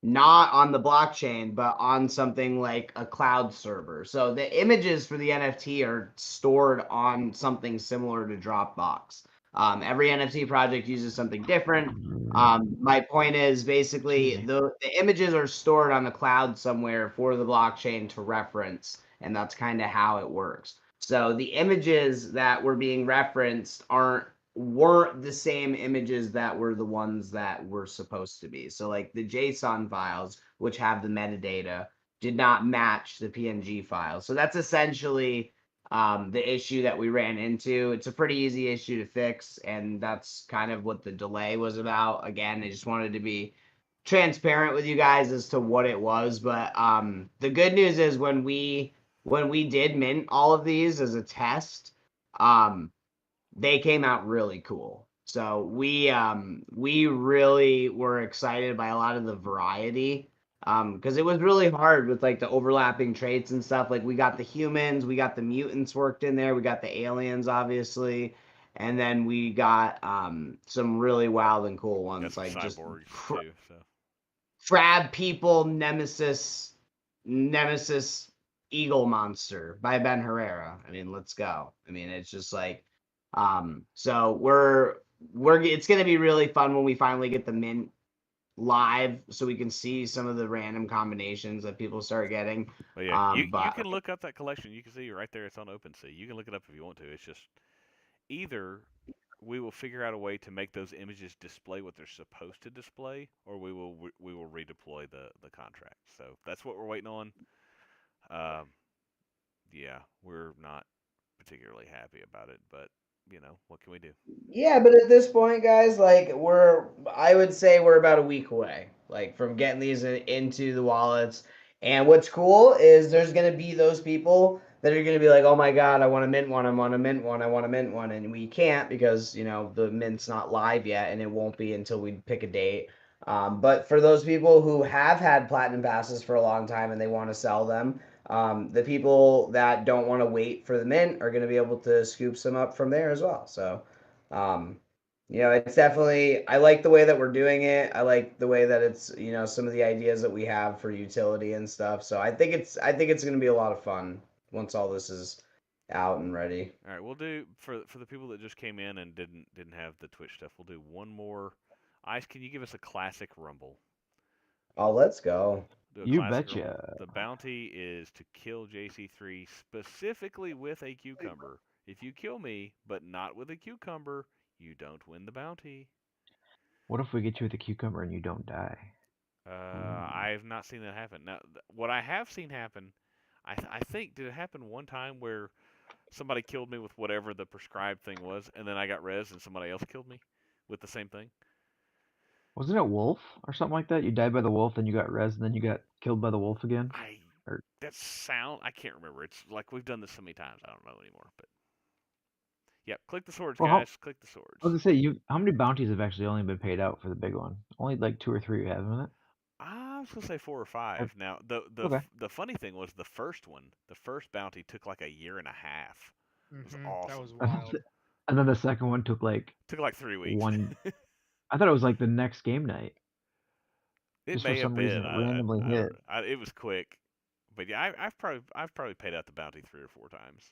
not on the blockchain, but on something like a cloud server. So the images for the NFT are stored on something similar to Dropbox. Every NFT project uses something different. My point is basically the images are stored on the cloud somewhere for the blockchain to reference, and that's kind of how it works. So the images that were being referenced weren't the same images that were the ones that were supposed to be. So like the JSON files, which have the metadata, did not match the PNG files. So that's essentially the issue that we ran into. It's a pretty easy issue to fix, and that's kind of what the delay was about. Again, I just wanted to be transparent with you guys as to what it was. But the good news is when we did mint all of these as a test, they came out really cool. So we really were excited by a lot of the variety, because it was really hard with like the overlapping traits and stuff. Like we got the humans, we got the mutants worked in there, we got the aliens obviously, and then we got some really wild and cool Got ones some like just cyborgs too. So crab people nemesis eagle monster by Ben Herrera. I mean, let's go. I mean, it's just like so we're it's going to be really fun when we finally get the mint live so we can see some of the random combinations that people start getting. but yeah, you But can look up that collection. You can see right there. It's on OpenSea. You can look it up if you want to. It's just either we will figure out a way to make those images display what they're supposed to display, or we will redeploy the contract. So that's what we're waiting on. Yeah, we're not particularly happy about it, but you know what can we do? yeah, but at this point, guys, like I would say we're about a week away, like from getting these into the wallets. And what's cool is there's gonna be those people that are gonna be like, oh my god, I want to mint one, I want to mint one, I want to mint one, and we can't because the mint's not live yet, and it won't be until we pick a date. But for those people who have had platinum passes for a long time and they want to sell them, the people that don't want to wait for the mint are going to be able to scoop some up from there as well. So, um, it's definitely, I like the way that we're doing it. I like the way that it's, some of the ideas that we have for utility and stuff. So I think it's going to be a lot of fun once all this is out and ready. All right, we'll do for the people that just came in and didn't have the Twitch stuff. We'll do one more. Ice, can you give us a classic rumble? Oh, let's go. Do a You classic rumble. betcha. The bounty is to kill JC3 specifically with a cucumber. If you kill me, but not with a cucumber, you don't win the bounty. What if we get you with a cucumber and you don't die? I have not seen that happen. Now, what I have seen happen, I think, did it happen one time where somebody killed me with whatever the prescribed thing was, and then I got res and somebody else killed me with the same thing? Wasn't it wolf or something like that? You died by the wolf, then you got res, and then you got killed by the wolf again? Or I can't remember. It's like we've done this so many times, I don't know anymore. But yeah, click the swords, well, guys. Click the I swords. was gonna say, how many bounties have actually only been paid out for the big one? Only like 2 or 3 you have, isn't it? I was gonna say 4 or 5. Now Okay. the funny thing was the first one, the first bounty took like a year and a half. It was awesome. That was wild. And then the second one took like Took like 3 weeks. one. I thought it was like the next game night. It Just for may have some reason, been. it randomly I hit. don't. It was quick, but yeah, I've probably paid out the bounty 3 or 4 times.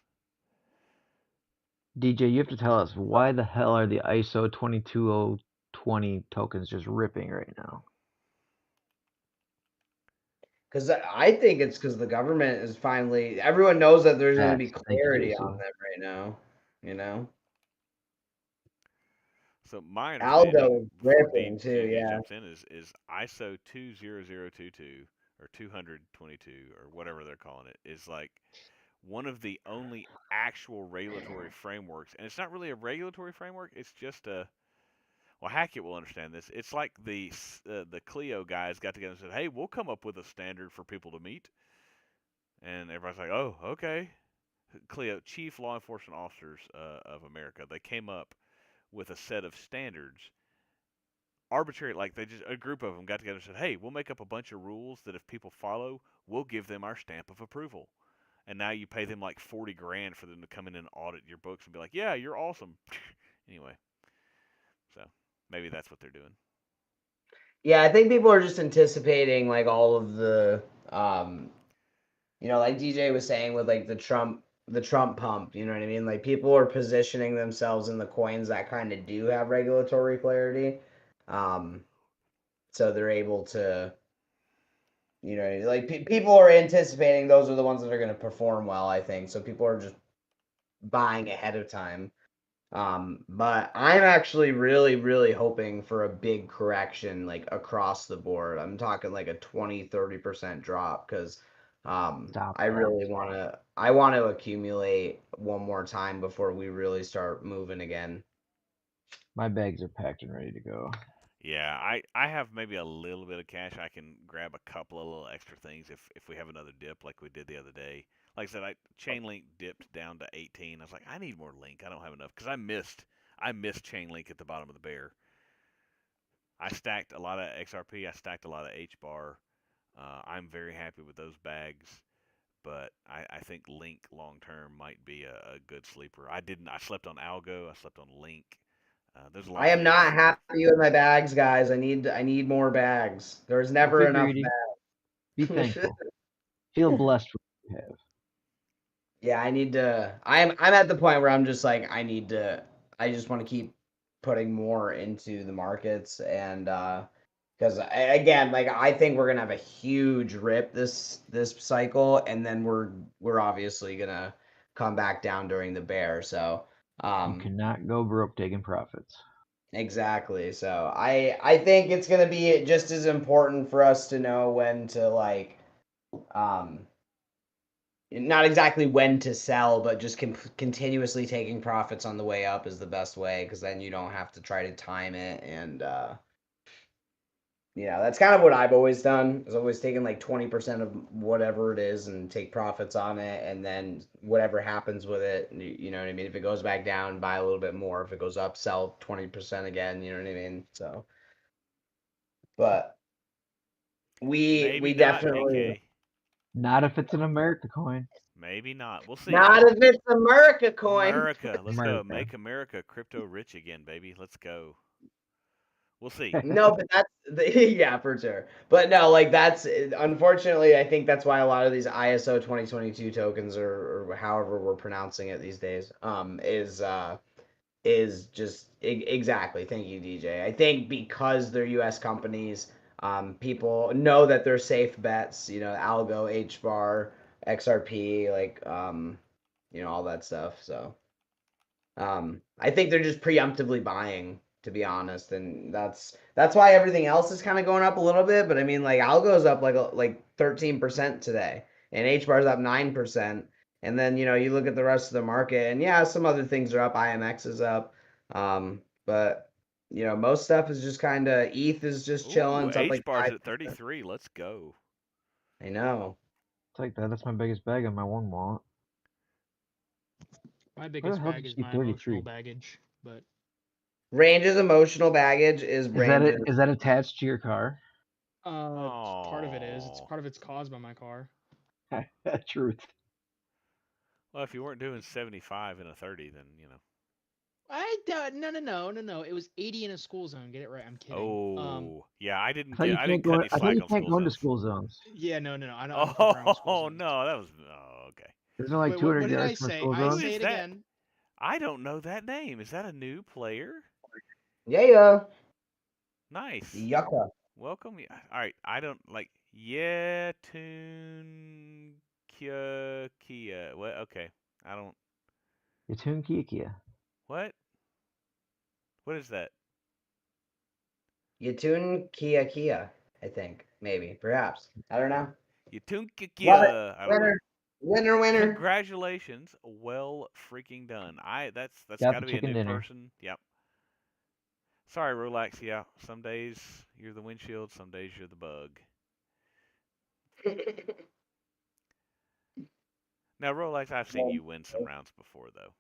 DJ, you have to tell us why the hell are the ISO 22020 tokens just ripping right now? Because I think it's because the government is finally. Everyone knows that there's going to be Facts. Thank you, clarity JC. on them right now. You know, So my Algo understanding is before ripping too. DJ Yeah. jumps in is ISO 20022 or 222 or whatever they're calling it is like one of the only actual regulatory frameworks, and it's not really a regulatory framework. It's just a well, Hackett will understand this. It's like the Clio guys got together and said, "Hey, we'll come up with a standard for people to meet," and everybody's like, "Oh, okay." Clio, Chief Law Enforcement Officers of America, they came up with a set of standards. Arbitrary, like they just a group of them got together and said, "Hey, we'll make up a bunch of rules that if people follow, we'll give them our stamp of approval." And now you pay them like 40 grand for them to come in and audit your books and be like, "Yeah, you're awesome." Anyway, so maybe that's what they're doing. Yeah, I think people are just anticipating like all of the, like DJ was saying with like the Trump pump. You know what I mean? Like people are positioning themselves in the coins that kind of do have regulatory clarity, um, so they're able to, like people are anticipating those are the ones that are going to perform well. I think so. People are just buying ahead of time. But I'm actually really, really hoping for a big correction, like across the board. I'm talking like a 20-30% drop because Stop I that. really I want to accumulate one more time before we really start moving again. My bags are packed and ready to go. Yeah, I have maybe a little bit of cash. I can grab a couple of little extra things if we have another dip like we did the other day. Like I said, Chainlink dipped down to 18. I was like, I need more link. I don't have enough because I missed Chainlink at the bottom of the bear. I stacked a lot of XRP. I stacked a lot of H bar. I'm very happy with those bags, but I think Link long term might be a good sleeper. I slept on Algo. I slept on Link. There's a lot I of am things to not sleep on. happy with my bags, guys. I need more bags. There's Don't never be enough greedy. Be bags. thankful. Feel blessed for what you have. Yeah, I need to. I'm at the point where I'm just like I need to. I just want to keep putting more into the markets and because again, like I think we're gonna have a huge rip this cycle, and then we're obviously gonna come back down during the bear. So You cannot go broke taking profits. exactly. So I think it's gonna be just as important for us to know when to like um not exactly when to sell, but just continuously taking profits on the way up is the best way because then you don't have to try to time it. And, that's kind of what I've always done is always taken like 20% of whatever it is and take profits on it. And then whatever happens with it, you know what I mean? If it goes back down, buy a little bit more. If it goes up, sell 20% again. You know what I mean? So, but Maybe we not, definitely. PK. Not if it's an America coin. Maybe not. We'll see. Not if it's America coin. America, let's go. America. Make America crypto rich again, baby. Let's go. We'll see. No, but that's yeah, for sure. But no, like that's unfortunately, I think that's why a lot of these ISO 2022 tokens or however we're pronouncing it these days, is just exactly. Thank you, DJ. I think because they're U.S. companies, people know that they're safe bets. Algo, HBAR, XRP, like all that stuff. So. I think they're just preemptively buying, to be honest, and that's why everything else is kind of going up a little bit. But I mean, like Algo's up like 13% today, and HBAR's up 9%. And then you look at the rest of the market, and yeah, some other things are up. IMX is up, but most stuff is just kind of ETH is just chilling. Ooh, It's up H like bar's at 5%. 33. Let's go. I know. Take that. That's my biggest bag on my one wallet. My Where the biggest hell bag did you is see my emotional 33? baggage, but Range's emotional baggage is Is that it? Range's. Is that attached to your car? part of it is. It's Oh. part of it's caused by my car. Truth. Well, if you weren't doing 75 and a 30, then. I don't. No. It was 80 in a school zone. Get it right. I'm kidding. Oh, yeah. I I didn't thought you cut can't go. any I thought slack you on can't school go into zones. school zones. Yeah, no. I don't fuck around with school Oh zones. no, that was okay. Isn't it like Wait, 200 what did I yards from a say? school I zone? say is it that? again. I don't know that name. Is that a new player? Yeah. Nice. Yucca. Welcome. All right. I don't like Yetun Kia. What? Okay. I don't. Yatun Kikia. What? What is that? Yatun Kia. I think. Maybe. Perhaps. I don't know. Yetun Love it. Kia. I don't know. Winner. Congratulations. Well freaking done. That's Got got the to be a chicken new dinner. person. Yep. Sorry, Rolex. Yeah. Some days you're the windshield. Some days you're the bug. Now, Rolex, I've seen you win some rounds before, though.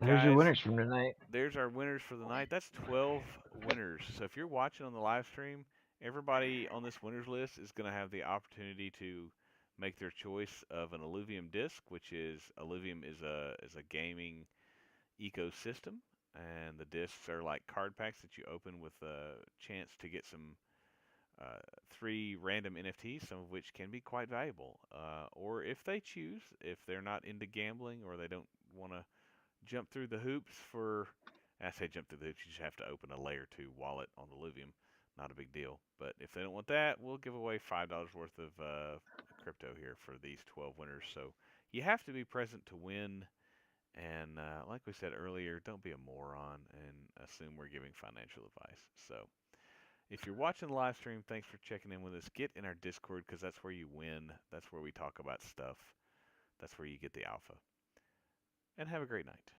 There's your Guys, winners from tonight. there's our winners for the night. That's 12 winners. So if you're watching on the live stream, everybody on this winners list is going to have the opportunity to make their choice of an Illuvium disc, which is Illuvium is a gaming ecosystem, and the discs are like card packs that you open with a chance to get some 3 random NFTs, some of which can be quite valuable. Or if they choose, if they're not into gambling or they don't want to jump through the hoops for, I say jump through the hoops, you just have to open a layer 2 wallet on the Illuvium. Not a big deal. But if they don't want that, we'll give away $5 worth of crypto here for these 12 winners. So you have to be present to win. And like we said earlier, don't be a moron and assume we're giving financial advice. So if you're watching the live stream, thanks for checking in with us. Get in our Discord because that's where you win. That's where we talk about stuff. That's where you get the alpha. And have a great night.